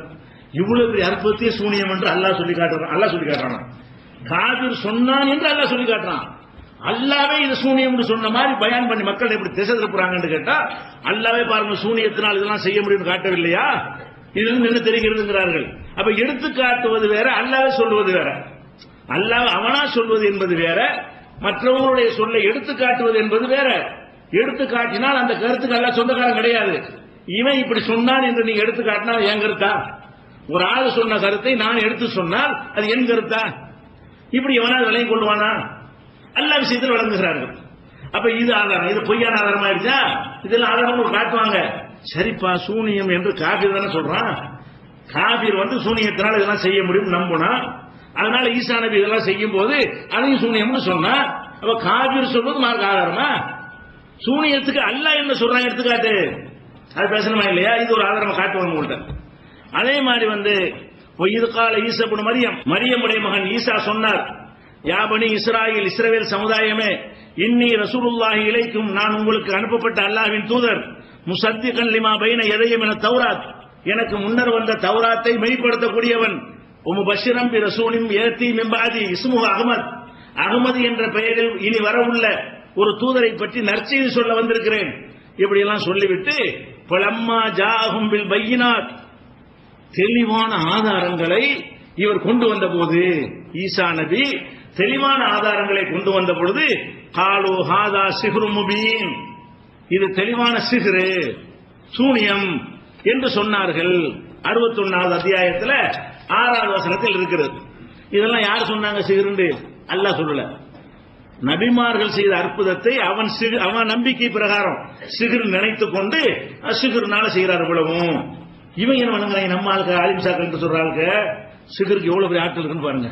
இவ்வளவு பெரிய அற்புதத்தை சூனியம் என்று அல்லாஹ் சொல்லி காட்டுறான். அல்லாஹ் சொல்லி காட்டுறான், காபிர் சொன்னான் என்று அல்லாஹ் சொல்லி காட்டுறான். அல்லாவே இது சூனியம் என்று சொன்ன மாதிரி பயான் பண்ணி மக்கள் எப்படி திசை திருப்புறாங்கன்னு கேட்டா, அல்லாவே பாருங்க சூனியத்தினால் இதெல்லாம் செய்ய முடியும் காட்டவில்லையா, இதுல என்ன தெரிகிறதுங்கிறார்கள். அப்ப எடுத்து காட்டுவது வேற, அல்லாவே சொல்வது வேற. அல்லாஹ் அவனா சொல்வது என்பது வேற, மற்றவங்களுடைய சொல்லை எடுத்து காட்டுவது என்பது வேற. எடுத்து காட்டினால் அந்த கருத்துக்கு அல்லாஹ் சொந்தக்காரன் கிடையாது. இவன் இப்படி சொன்னான் என்று நீங்க எடுத்து காட்டினா என் கருத்தா? ஒரு ஆள் சொன்ன கருத்தை நான் எடுத்து சொன்னால் அது என் கருத்தா? இப்படி எவனால் விலை கொள்வானா? அல்லாஹ் விஷயத்தில் வழங்குகிறார்கள். அப்ப இது ஆதாரம், இது பொய்யான ஆதாரமா இருக்கா? இதெல்லாம் ஆதாரம் காட்டுவாங்க. சரிப்பா, சூனியம் என்று காபீர் தானே சொல்றான். காபீர் வந்து சூனியத்தினால் இதெல்லாம் செய்ய முடியும் நம்புனா, அதனால ஈசா நபி இதெல்லாம் செய்யும் போது அதையும் சூனியம்னு சொன்னா, அப்ப காபீர் சொல்றது மார்க்க ஆதாரமா? சூனியத்துக்கு அல்லாஹ் என்ன சொல்றாங்க எடுத்துக்காட்டு, அது பேசணுமா இல்லையா? இது ஒரு ஆதாரமா காட்டுவாங்க உங்கள்கிட்ட. அதே மாதிரி வந்து இது கால ஈசா இப்னு மரியமுடைய மகன் ஈசா சொன்னார், யா பனி இஸ்ராயில், இஸ்ரவேல் சமுதாயமே, இன்னி ரசூலுல்லாஹி இலைக்கும், நான் உங்களுக்கு அனுப்பப்பட்ட அல்லாஹ்வின் தூதர், முஸத்திகன் லிமா பைன யதைய மின தௌராத், எனக்கு முன்னர் வந்த தௌராத்தை மெய்ப்படுத்தக்கூடியவன். முபஷ்ஷிரன் பி ரசூலின் யஅதி மின் பஅதி இஸ்முஹு அஹ்மத், அகமது என்ற பெயரில் இனி வரவுள்ள ஒரு தூதரை பற்றி நற்செய்தி சொல்ல வந்திருக்கிறேன். இப்படி எல்லாம் சொல்லிவிட்டு பலம்மா ஜாஹும் பில் பையினாத், தெளிவான ஆதாரங்களை இவர் கொண்டு வந்த போது, ஈசா நபி தெளிவான ஆதாரங்களை கொண்டு வந்த பொழுது, காலு ஹாதா சிஹ்ரு முபீன், இது தெளிவான சிஹ்ரு, சூனியம் என்று சொன்னார்கள். 61வது அத்தியாயத்தில் 6வது வசனத்தில் இருக்கிறது. இதெல்லாம் யார் சொன்னாங்க சிஹ்ரு? அல்லாஹ் சொல்லல. நபிமார்கள் செய்த அற்புதத்தை அவன் நம்பிக்கை பிரகாரம் சிஹ்ரு நினைத்துக் கொண்டு சிஹ்ருனால செய்கிறார். இவ்வளவும் இவங்க என்ன பண்ணுங்க, நம்ம ஆளுக்கு ஆலிம்சாக்கள் என்று சொல்றாங்க. சிஹ்ருக்கு எவ்வளவு பெரிய ஆட்கள் இருக்குன்னு பாருங்க.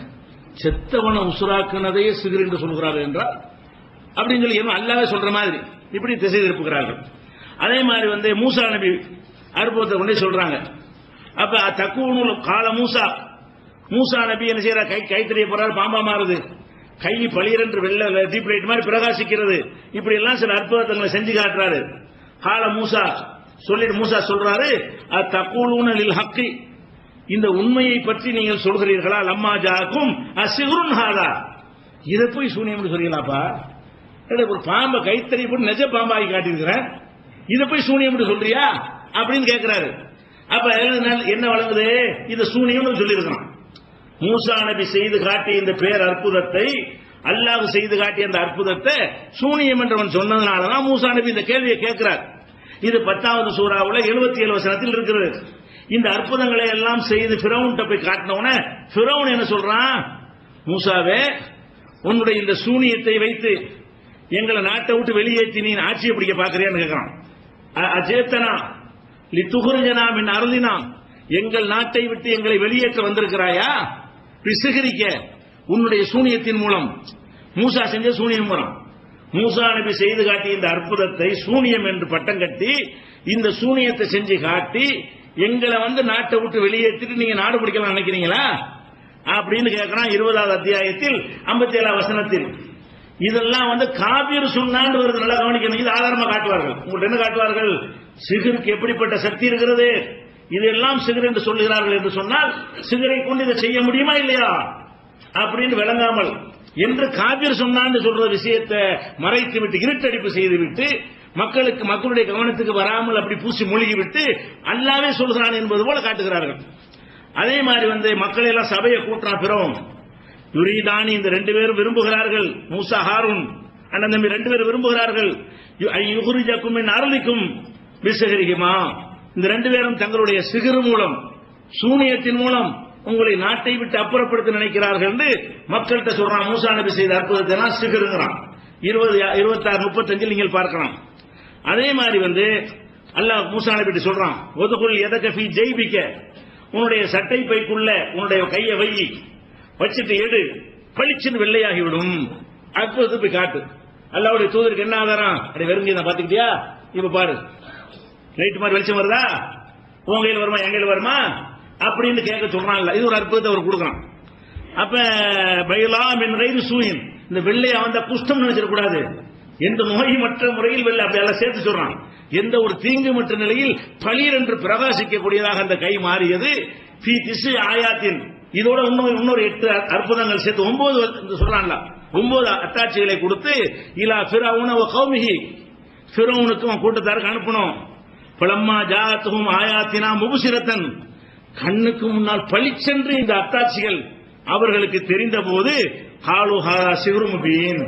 செத்தவனை உசுராக்குனதையே சிஹ்ரு என்று சொல்கிறார்கள் என்றால் அப்படின்னு சொல்லி அல்லாவே சொல்ற மாதிரி இப்படி திசை திருப்புகிறார்கள். அதே மாதிரி மூசா நபி அற்புதத்தை கொண்டே சொல்றாங்க. அப்ப தக்கூனு கால மூசா நபி என்ன செய்யற, கைத்தறிய போறாரு, பாம்பா மாறுது, கை பளிரென்று வெள்ள தீப் லைட் மாதிரி பிரகாசிக்கிறது. இப்படி எல்லாம் சில அற்புதங்களை செஞ்சு காட்டுறாரு. கால மூசா சொல்லிட்டு மூசா சொல்றாரு, தக்கூலூன லில் ஹக்கி, இந்த உண்மையை பற்றி நீங்கள் சொல்கிறீர்களா, லம்மா ஜாக்கும் அசிஹ்ருன் ஹாதா, இதை போய் சூனியம் சொல்றீங்களாப்பா, ஒரு பாம்பை கைத்தறி போட்டு நிஜ பாம்பாகி காட்டியிருக்கிறேன், இதை போய் சூனியம் சொல்றியா அப்படின்னு கேட்கிறாரு. அப்ப என்ன வழங்குது, இது சூனியம் சொல்லியிருக்கிறான். மூசா நபி செய்து காட்டிய இந்த பேர் அற்புதத்தை, அல்லாஹ் செய்து காட்டிய அந்த அற்புதத்தை சூனியம் என்றவன் சொன்னதுனாலதான் மூசா நபி இந்த கேள்வியை கேட்கிறார். இது 10வது சூராவுல 77 வசனத்தில் இருக்கிறது. இந்த அற்புதங்களை எல்லாம் செய்து ஃபிரௌன்ட்ட போய் காட்டினவன, ஃபிரௌன் என்ன சொல்றான், மூசாவே உன்னுடைய இந்த சூனியத்தை வைத்து எங்களை நாட்டை விட்டு வெளியேற்றி நீ ஆட்சியை பிடிக்க பாக்குறியான்னு கேட்கிறான். அஜேத்தனா லித்துகுர்ஜனா மின் அருளினா, எங்கள் நாட்டை விட்டு எங்களை வெளியேற்ற வந்திருக்கிறாயா, பிசுகரிக்க உன்னுடைய சூனியத்தின் மூலம். மூசா செஞ்ச சூனியம் மூலம் மூசா நபி செய்து காட்டி இந்த அற்புதத்தை சூனியம் என்று பட்டம் கட்டி இந்த சூனியத்தை செஞ்சு காட்டி எங்களை நாட்டை விட்டு வெளியேற்றிட்டு நீங்க நாடு பிடிக்கலாம் நினைக்கிறீங்களா அப்படின்னு கேட்கிறான். 20வது அத்தியாயத்தில் 57வது வசனத்தில். இதெல்லாம் காபீர் சுன்னான்னு வருது, நல்லா கவனிக்கணும். இது ஆதாரமா காட்டுவார்கள். உங்கள்ட்ட என்ன காட்டுவார்கள், சிஹ்ருக்கு எப்படிப்பட்ட சக்தி இருக்கிறது, இதெல்லாம் சிஹ்ர் என்று சொல்லுகிறார்கள் என்று சொன்னால் சிஹ்ரை கொண்டு இதை செய்ய முடியுமா இல்லையா அப்படின்னு விளங்காமல் என்று காபீர் சொன்னான்னு சொல்ற விஷயத்தை மறைத்து விட்டு இருட்டடிப்பு செய்துவிட்டு மக்களுடைய கவனத்துக்கு வராமல் அப்படி பூசி மூழ்கிவிட்டு அல்லாவே சொல்கிறான் என்பது போல காட்டுகிறார்கள். அதே மாதிரி மக்கள் எல்லாம் சபையை கூட்டுறான். பிறவும் யுரீதானி, இந்த 2 பேரும் விரும்புகிறார்கள், மூசா ஹாரூன் அண்ணன் தம்பி 2 பேரும் விரும்புகிறார்கள், யுஹ்ரிஜக்கும் மின் அர்லிக்கும் பிசிஹ்ரிஹிமா, இந்த 2 பேரும் தங்களுடைய சிஹ்ர் மூலம் சூனியத்தின் மூலம் உங்களை நாட்டை விட்டு அப்புறப்படுத்த நினைக்கிறார்கள் என்று மக்கள்கிட்ட சொல்றான். மூசா நபி செய்த அற்புதத்தை எல்லாம் சிஹ்ருங்கிறான். 20, 26, 35 நீங்கள் பார்க்கலாம். அதே மாதிரி அல்லாஹ் மூசா நபி சொல்றான், ஒதுகுல் எதக ஃபீ ஜெய்பிக்க, உன்னுடைய சட்டை பைக்குள்ள உன்னுடைய கையை வச்சுட்டு எடு, பளிச்சுன்னு வெள்ளையாகிவிடும். அற்புதத்தை போய் காட்டு. அல்லாஹ்வுடைய தூதருக்கு என்ன ஆதாரம், அப்படி வெறுங்க தான் பாத்துக்கிட்டியா, இப்ப பாரு லைட் மாதிரி வெளிச்சம் வருதா, உன் கையில் வருமா என் கையில் வருமா அப்படின்னு கேட்க சொல்றான். இது ஒரு அற்புதத்தை அவர் கொடுக்குறான். அப்ப பைலா மின் கைரி சூயின், இந்த வெள்ளையா குஷ்டம் நினைச்சிடக்கூடாது, எந்த நோயமற்ற முறையில் வெள்ளை அப்படி எல்லாம் சேர்த்து சொல்றான். எந்த ஒரு தீங்குமற்ற நிலையில் பளீர் என்று பிரகாசிக்கக்கூடியதாக அந்த கை மாறியது. ஃபீ திஸ்இ ஆயாத்தின், இதோட இன்னொரு 8 அற்புதங்கள் சேர்த்து 9 சொல்றான்ல, 9 அத்தாட்சிகளை கொடுத்து இலா ஃபிரௌன வ கௌமிஹி, ஃபிரௌனுக்கும் கூட்டத்தாருக்கு அனுப்பணும். பலம்மா ஜாஅத்துஹும் ஆயாத்தினா முப்சிரத்தன், கண்ணுக்கு முன்னால் பளிச்சென்று இந்த அத்தாட்சிகள் அவர்களுக்கு தெரிந்த போது காலு ஹாதா சிஹ்ரு முபீன்,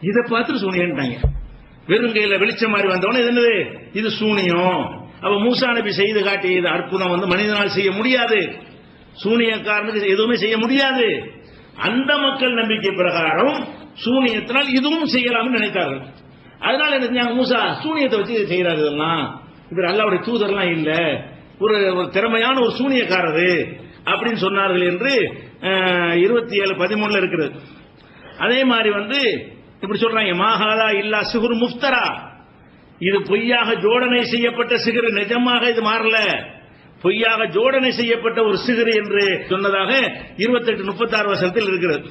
இதை பார்த்து சூனியன்ட்டாங்க. வெறுங்கையில வெளிச்சம் மாதிரி வந்தவன இது என்னது, இது சூனியம். அப்ப மூசா நபி செய்து காட்டிய இது அற்புதம் மனிதனால் செய்ய முடியாது, சூனியக்காரனுக்கு எதுவுமே செய்ய முடியாது. அந்த மக்கள் நம்பிக்கை பிரகாரம் சூனியத்தினால் இதுவும் செய்யலாம் நினைத்தார்கள். அதனால என்ன செஞ்சாங்க, மூசா சூனியத்தை வச்சு செய்யறாரு, இதெல்லாம் இவர் அல்லாஹ்வுடைய தூதர்லாம் இல்ல, ஒரு திறமையான ஒரு சூனியக்காரரு அப்படின்னு சொன்னார்கள் என்று 27:13 இருக்கிறது. அதே மாதிரி இப்படி சொல்றாங்க, மாஹாதா இல்லா சிஹ்ரு முஃப்தரா, இது பொய்யாக ஜோடனை செய்யப்பட்ட சிஹ்ர், நிஜமாக இது மாறல, பொய்யாக ஜோடனை செய்யப்பட்ட ஒரு சிஹ்ர் என்று சொன்னதாக 28-36 வசனத்தில் இருக்கிறது.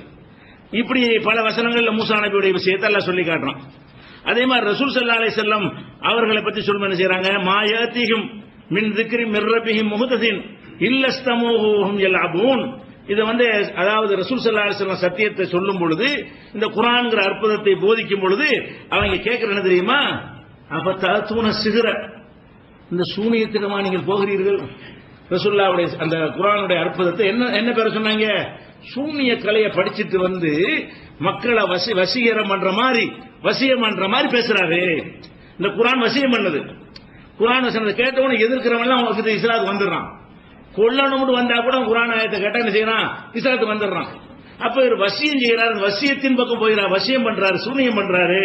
இப்படி பல வசனங்கள்ல மூசா நபியுடைய விஷயத்தை எல்லாம் சொல்லி காட்டுறான். அதே மாதிரி ரசூல் ஸல்லல்லாஹு அலைஹி வஸல்லம் அவர்களை பத்தி சொல்லும் என்ன செய்றாங்க, மாயாத்திஹும் மின் திக்ரி மிர் ரப்பிஹிம் முஹதஸின் இல்லஸ்தமூஹும் யல்அபூன். இது அதாவது ரசூல் ஸல்லல்லாஹு அலைஹி வஸல்லம் சத்தியத்தை சொல்லும் பொழுது, இந்த குர்ஆன்ங்கிற அற்புதத்தை போதிக்கும் பொழுது அவங்க கேட்கறது என்ன தெரியுமா, அப்பதூன சிஹ்ர, இந்த சூனியத்திடமா நீங்கள் போகிறீர்கள். ரசூலுல்லாஹ்வுடைய அந்த குர்ஆனுடைய அற்புதத்தை என்ன பேர சொன்னாங்க, சூனிய கலையை படிச்சிட்டு மக்களை வசீகரம் பண்ற மாதிரி வசியம் பண்ற மாதிரி பேசுறாரு. இந்த குர்ஆன் வசியம் பண்ணது. குர்ஆன் வசனத்தை கேட்டவன எதிர்க்கிறவன் அவங்களுக்கு இஸ்லாத்துக்கு வந்துடுறான். கொல்லணும்னு வந்தா கூட குர்ஆன் ஆயத்தை கேட்டா என்ன செய்யறான், இஸ்லாத்துக்கு வந்துடுறான். அப்ப இவர் வசியம் செய்யறாரு, வசியத்தின் பக்கம் போயிறார், வசியம் பண்றாரு, சூனியம் பண்றாரு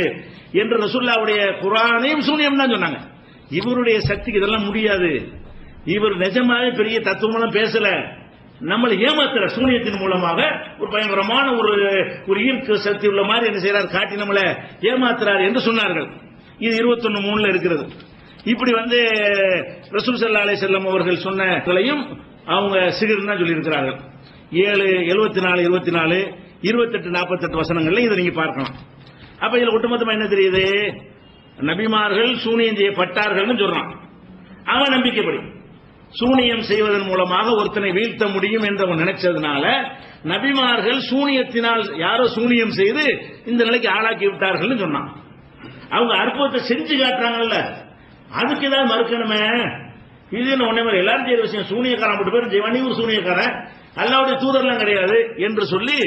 என்று ரசூலுல்லாஹ்வுடைய குர்ஆனையும் சூனியம் தான் சொன்னாங்க. இவருடைய சக்திக்கு இதெல்லாம் முடியாது. இவர் நிஜமாவே பெரிய தத்துவமெல்லாம் பேசல, நம்மளை ஏமாத்துற சூனியத்தின் மூலமாக ஒரு பயங்கரமான ஒரு ஈர்ப்பு சக்தி உள்ள மாதிரி என்ன செய்யறாரு, காட்டி நம்மளை ஏமாத்துறாரு என்று சொன்னார்கள். இது 21:3 இருக்கிறது. இப்படி ரசூல் ஸல்லல்லாஹு அலைஹி வஸல்லம் அவர்கள் சொன்னதையும் அவங்க சிகிர் தான் சொல்லி இருக்கிறார்கள். 7, 74, 24, 28, 48 வசனங்கள்ல இதை நீங்க பார்க்கலாம். அப்ப இதுல ஒட்டுமொத்தமா என்ன தெரியுது, நபிமார்கள் சூனியம் செய்யப்பட்டார்கள் சொல்றான். அவன் நம்பிக்கைப்படி சூனியம் செய்வதன் மூலமாக ஒருத்தனை வீழ்த்த முடியும் என்று அவன் நினைச்சதுனால நபிமார்கள் சூனியத்தினால் யாரோ சூனியம் செய்து இந்த நிலைக்கு ஆளாக்கி விட்டார்கள் சொன்னான். அவங்க அற்புதத்தை செஞ்சு காட்டுறாங்கல்ல, அதுக்கு ஏதாவது மறுக்கணுமே. இது ஒன்னே மாதிரி எல்லாரும் செய்யற விஷயம், சூனியக்காரன் மட்டும் பேரும் செய்வான், நீ ஒரு சூனியக்காரன், அல்லாஹ்வுடைய தூதர்லாம் கிடையாது என்று சொல்லி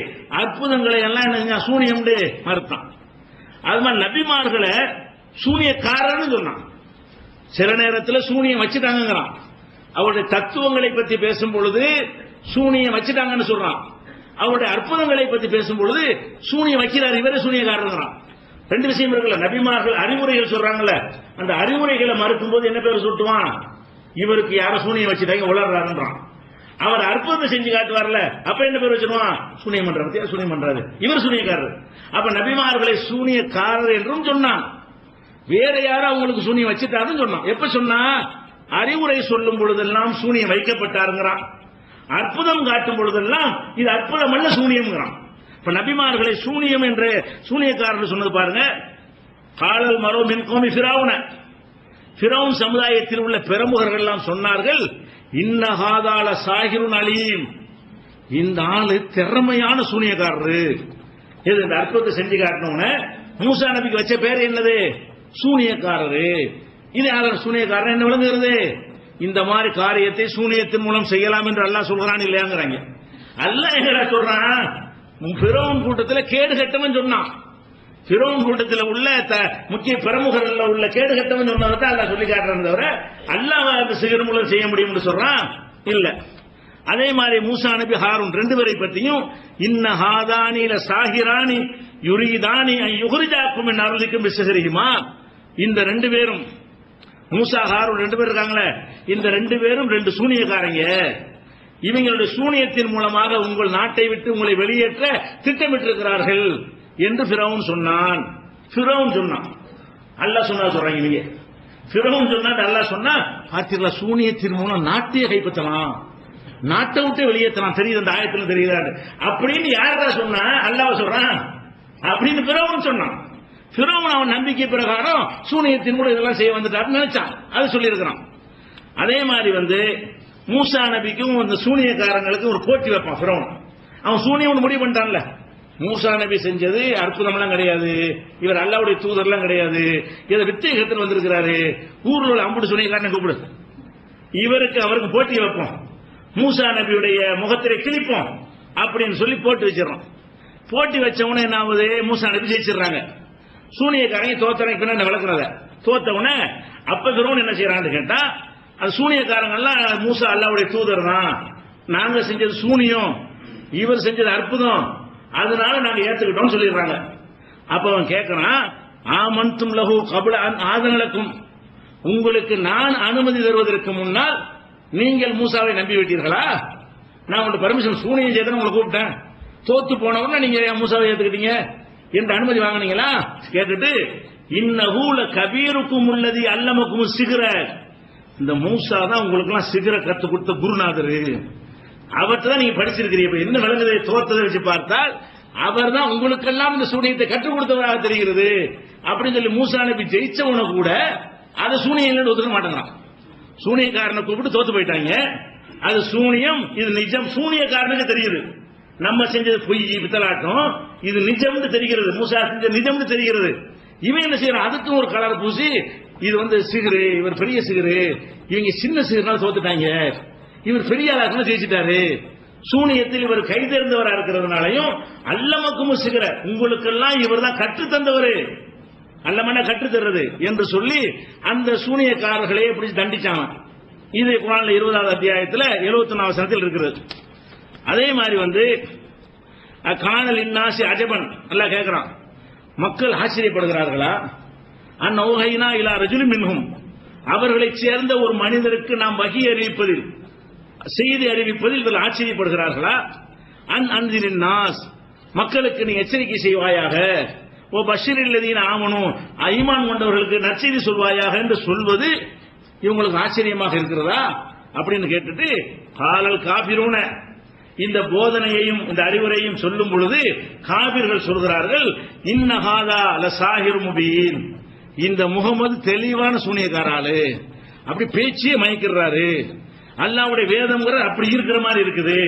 அற்புதங்களை எல்லாம் என்ன சூனியம் மறுத்தான். அது மாதிரி நபிமார்களை சூனியக்காரன்னு சொன்னான். சில நேரத்தில் சூனியம் வச்சுட்டாங்கிறான். அவருடைய தத்துவங்களை பற்றி பேசும் பொழுது சூனியம் வச்சுட்டாங்கன்னு சொல்றான். அவருடைய அற்புதங்களை பற்றி பேசும் பொழுது சூனியம் வைக்கிறார், இவரே சூனியக்காரங்கிறான். ரெண்டு விஷயம் இருக்குல்ல. நபிமார்கள் அறிவுரைகள் சொல்றாங்கல்ல, அந்த அறிவுரைகளை மறுக்கும் போது என்ன பேர் சொல்லுவான், இவருக்கு யாரும் சூனியம் வச்சுட்டாங்க உளறாருன்றான். அவர் அற்புதத்தை செஞ்சு காட்டுவார்ல, அப்ப என்ன பேர் வச்சிருவான், சூனியம் பண்றாரு, சூனியம் பண்றாரு, இவர் சூனியக்காரர். அப்ப நபிமார்களை சூனியக்காரர் என்றும் சொன்னான். வேற யாரும் அவங்களுக்கு சூனியம் வச்சுட்டாருன்னு சொன்னான். எப்ப சொன்னா, அறிவுரை சொல்லும் பொழுதெல்லாம் சூனியம் வைக்கப்பட்டாருங்கிறான். அற்புதம் காட்டும் பொழுதெல்லாம் இது அற்புதம் அல்ல சூனியம்ங்கிறான். இப்ப நபிமார்களை சூனியம் என்று சூனியக்காரர் சொன்னது பாருங்க. காலல் மரோ மின் கோமி ஃபிரௌன, ஃபிரௌன் சமுதாயத்தில் உள்ள பிரமுகர்கள் எல்லாம் சொன்னார்கள், இன்னஹாதால சாஹிருன் அலீம், இந்த ஆளு திறமையான சூனியக்காரரு. இது இந்த அற்புதத்தை செஞ்சு காட்டினவன மூசா நபிக்கு வச்ச பேர் என்னது, சூனியக்காரரு. இது யாரும் சூனியக்காரன் என்ன விளங்குகிறது, இந்த மாதிரி காரியத்தை சூனியத்தின் மூலம் செய்யலாம் என்று அல்லாஹ் சொல்றான் இல்லையாங்கிறாங்க. அல்லாஹ் எங்கடா சொல்றான், ஃபிரௌன் கூட்டத்தில் கேடு கட்டவன் சொன்னான். ஃபிரௌன் கூட்டத்தில் உள்ள முக்கிய பிரமுகர்கள் உள்ள கேடு கட்டவன் சொன்னதை தான் அல்லாஹ் சொல்லி காட்டுறான் தவிர அல்லாஹ் அந்த சிகர் மூலம் செய்ய முடியும்னு சொல்றான் இல்ல. அதே மாதிரி மூசா நபி ஹாரூன் ரெண்டு பேரை பற்றியும் இன்ன ஹாதானில சாஹிரானி யுரீதானி யுஹ்ரிஜாக்கும் மின் அர்லிக்கும் பிஸ்ஸஹரிஹிமா, இந்த ரெண்டு பேரும் மூசா ஹாரூன் ரெண்டு பேர் இருக்காங்களே, இந்த ரெண்டு பேரும் ரெண்டு சூனியக்காரங்க. இவங்களுடைய சூனியத்தின் மூலமாக உங்கள் நாட்டை விட்டு உங்களை வெளியேற்ற திட்டமிட்டிருக்கிறார்கள் என்று ஃபிரௌன் சொன்னான். ஃபிரௌன் சொன்னான், அல்லாஹ் சொன்னா சொல்றாங்க நீங்க. ஃபிரௌன் சொன்னா அல்லாஹ் சொன்னா, பார்த்தீங்களா சூனியத்தின் மூலம் நாட்டையே கைப்பற்றலாம், நாட்டை விட்டு வெளியேற்றலாம், தெரியுது அந்த ஆயத்தில் தெரியுதா அப்படின்னு யாரா சொன்னா, அல்லாஹ் சொல்றான் அப்படின்னு ஃபிரௌன் சொன்னான். ஃபிரௌன் அவன் நம்பிக்கை பிரகாரம் சூனியத்தின் கூட இதெல்லாம் செய்ய வந்துட்டாருன்னு நினைச்சான், அது சொல்லி இருக்கிறான். அதே மாதிரி மூசா நபிக்கும் இந்த சூனியக்காரங்களுக்கும் ஒரு போட்டி வைப்பான் ஃபிரௌன். அவன் சூனியம் முடிவு பண்ணிட்டான்ல, மூசா நபி செஞ்சது அற்புதம்லாம் கிடையாது, இவர் அல்லாஹ்வுடைய தூதர்லாம் கிடையாது, இதை வித்தியகத்தில் வந்திருக்கிறாரு, ஊர்ல உள்ள அம்புடு சூனியக்காரனை கூப்பிடு, இவருக்கு அவருக்கு போட்டி வைப்போம், மூசா நபியுடைய முகத்திரை கிழிப்போம் அப்படின்னு சொல்லி போட்டி வச்சிடறோம். போட்டி வச்சவன என்ன ஆகுது, மூசா நபி ஜெயிச்சிடறாங்க. சூனியக்காரங்க தோத்தனைக்கு பின்ன விளக்குறத தோத்தவன அப்ப ஃபிரௌன் என்ன செய்யறான்னு கேட்டா, அது சூனியக்காரங்க எல்லாம் மூசா அல்லாஹ்வுடைய தூதர் தான், நாங்க செஞ்சது சூனியம், இவர் செஞ்சது அற்புதம், அதனால நாங்க ஏத்துக்கிட்டோம் சொல்லிடுறாங்க. அப்ப அவன் கேட்கறான், ஆமன்தும் லஹு கப்ல அன் ஆதனலக்கும், உங்களுக்கு நான் அனுமதி தருவதற்கு முன்னால் நீங்கள் மூசாவை நம்பி விட்டீர்களா? நான் உங்களுக்கு பர்மிஷன் சூனியம் செய்த உங்களை கூப்பிட்டேன், தோத்து போனவங்க நீங்க மூசாவை ஏத்துக்கிட்டீங்க என்று அனுமதி வாங்கினீங்களா கேட்டுட்டு, இன்னஹூல கபீருக்கும் உள்ளதி அல்லமக்கும் சிகர, இந்த மூசா தான் உங்களுக்கு எல்லாம் சிகர கத்து கொடுத்த குருநாதர், அவர்தான் நீங்க படிச்சிருக்கிறீங்க. என்ன விளங்குதை தோற்றதை வச்சு பார்த்தால் அவர் தான் உங்களுக்கெல்லாம் இந்த சூனியத்தை கற்றுக் கொடுத்தவராக தெரிகிறது அப்படின்னு சொல்லி மூசா நபி ஜெயிச்சவன கூட அதை சூனியம் இல்லைன்னு ஒத்துக்க மாட்டேங்கிறான். சூனியக்காரனை கூப்பிட்டு தோத்து போயிட்டாங்க. அது சூனியம், இது நிஜம். சூனியக்காரனுக்கு தெரியுது நம்ம செஞ்சது பொய் பித்தலாட்டம், இது நிஜம்னு தெரிகிறது. மூசா செஞ்ச நிஜம்னு தெரிகிறது. இவன் என்ன செய்யறான், அதுக்கும் ஒரு கலர் பூசி இது வந்து சிகரு, இவர் பெரிய சிகரு, இவங்க சின்ன சிகர்னால தோத்துட்டாங்க, இவர் பெரிய ஆளாக ஜெயிச்சிட்டாரு. சூனியத்தில் இவர் கைதேர்ந்தவராக இருக்கிறதுனாலையும் அல்லமக்கும் சிகர, உங்களுக்கெல்லாம் இவர் தான் கற்று தந்தவர், அல்லமன கற்று தர்றது என்று சொல்லி அந்த சூனியக்காரர்களே எப்படி தண்டிச்சாங்க. இது குர்ஆன்ல 20வது அத்தியாயத்தில் 74வது வசனத்தில் இருக்கிறது. அதே மாதிரி வந்து கானல் இன்னாசி அஜபன் அல்லாஹ் கேட்கிறான், மக்கள் ஆச்சரியப்படுகிறார்களா, அந்நௌஹைனா இலா ரஜுலின் மின்ஹும், அவர்களைச் சேர்ந்த ஒரு மனிதருக்கு நாம் வஹி அறிவிப்பதில், செய்தி அறிவிப்பதில் இதில் ஆச்சரியப்படுகிறார்களா, அன்சிரின் நாஸ், மக்களுக்கு நீ எச்சரிக்கை செய்வாயாக, ஓ பஷீரில் லதீன ஆமனு, ஈமான் கொண்டவர்களுக்கு நற்செய்தி சொல்வாயாக என்று சொல்வது இவங்களுக்கு ஆச்சரியமாக இருக்கிறதா அப்படின்னு கேட்டுட்டு, காலல் காபிரூன, இந்த போதனையையும் இந்த அறிவுரையும் சொல்லும் பொழுது காபிர்கள் சொல்கிறார்கள், இன்னஹாதா லசாஹிர் முபீன், இந்த முகமது தெளிவான சூனியக்காராளு, அப்படி பேச்சியே மயக்கிறாரு, அல்லாஹ்வுடைய வேதம்ங்கிற அப்படி இருக்கிற மாதிரி இருக்குது,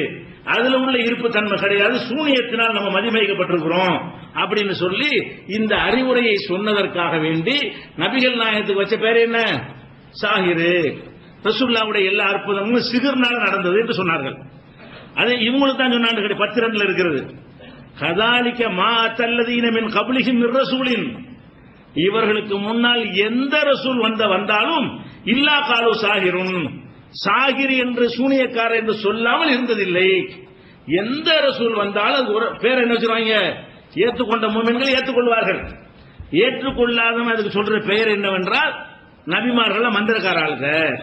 அதுல உள்ள இருப்பு தன்மை கிடையாது, சூனியத்தினால் நம்ம மதிமயக்கப்பட்டிருக்கிறோம் அப்படின்னு சொல்லி இந்த அறிவுரையை சொன்னதற்காக வேண்டி நபிகள் நாயகத்துக்கு வச்ச பேர் என்ன, சாஹிரு. ரசூலுல்லாஹ்வுடைய எல்லா அற்புதங்களும் சிகர்னால நடந்தது என்று சொன்னார்கள். அதே இவங்களுக்கு தான் சொன்னாங்க, 10 இருக்கிறது. கதாலிக்க மா தல்லதீன மின் கப்லிஹிம் மிர் ரசூலின், இவர்களுக்கு முன்னால் எந்த ரசூல் வந்தாலும் இல்லா காலு சாஹிருன், சாகிரி என்று சூனியக்காரர் என்று சொல்லாமல் இருந்ததில்லை. எந்த ரசூல் வந்தாலும் அது பேர் என்ன வச்சிருவாங்க, ஏற்றுக்கொண்ட மூமின்கள் ஏற்றுக்கொள்வார்கள், ஏற்றுக்கொள்ளாதவன் அதுக்கு சொல்ற பெயர் என்னவென்றால் நபிமார்கள் மந்திரக்காரர்கள்,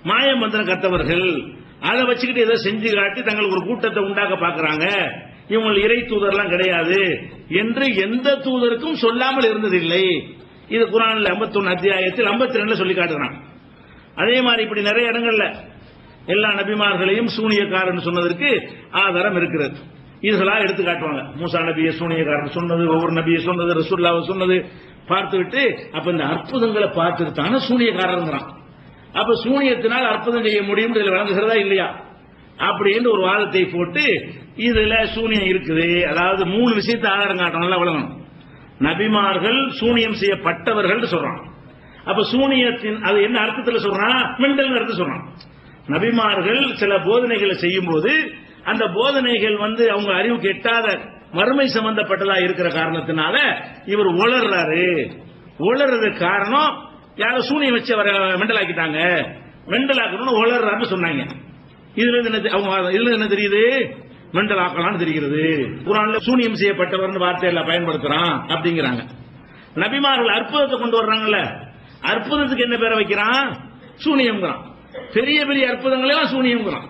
மாய மந்திரம் கத்தவர்கள், அதை வச்சுக்கிட்டு ஏதோ செஞ்சு காட்டி தங்களுக்கு ஒரு கூட்டத்தை உண்டாக்க பாக்குறாங்க, இவங்க இறை தூதர்லாம் கிடையாது என்று எந்த தூதருக்கும் சொல்லாமல் இருந்ததில்லை. இது குர்ஆன்ல 51 அத்தியாயத்தில் 52 சொல்லி காட்டுறான். அதே மாதிரி இப்படி நிறைய இடங்கள்ல எல்லா நபிமார்களையும் சூனியக்காரன் சொன்னதற்கு ஆதாரம் இருக்கிறது. இதெல்லாம் எடுத்து காட்டுவாங்க. மூசா நபியை சூனியக்காரன் சொன்னது, ஒவ்வொரு நபியை சொன்னது, ரசூலுல்லாஹ் சொன்னது பார்த்துவிட்டு, அப்ப இந்த அற்புதங்களை பார்த்துட்டு தானே சூனியக்காரங்கிறான். அப்ப சூனியத்தினால் அற்புதம் செய்ய முடியும் இதில் வழங்குகிறதா இல்லையா அப்படின்னு ஒரு வாதத்தை போட்டு இதுல சூனியம் இருக்குது. அதாவது 3 விஷயத்தை ஆதாரம் காட்டணும்ல வழங்கணும். நபிமார்கள் சூனியம் செய்யப்பட்டவர்கள் சொல்றான். அப்ப சூனியத்தின் அது என்ன அர்த்தத்தில் சொல்றான், மெண்டல் அர்த்தம் சொல்றான். நபிமார்கள் சில போதனைகளை செய்யும் போது அந்த போதனைகள் வந்து அவங்க அறிவுக்கு எட்டாத மறுமை சம்பந்தப்பட்டதா இருக்கிற காரணத்தினால இவர் உளர்றாரு. உளர்றதுக்கு காரணம் யாரோ சூனியம் வச்சு அவரை மெண்டலாக்கிட்டாங்க, மெண்டலாக்கணும்னு உளர்றாருன்னு சொன்னாங்க. இதுல என்ன தெரியுது, மெண்டல் ஆக்கலாம்னு தெரிகிறது. குர்ஆன்ல சூனியம் செய்யப்பட்டவர் வார்த்தையில பயன்படுத்துறான் அப்படிங்கிறாங்க. நபிமார்கள் அற்புதத்தை கொண்டு வர்றாங்கல்ல, அற்புதத்துக்கு என்ன பேரை வைக்கிறான், சூனியம்ங்கிறான். பெரிய பெரிய அற்புதங்கள் எல்லாம் சூனியம்ங்கிறான்.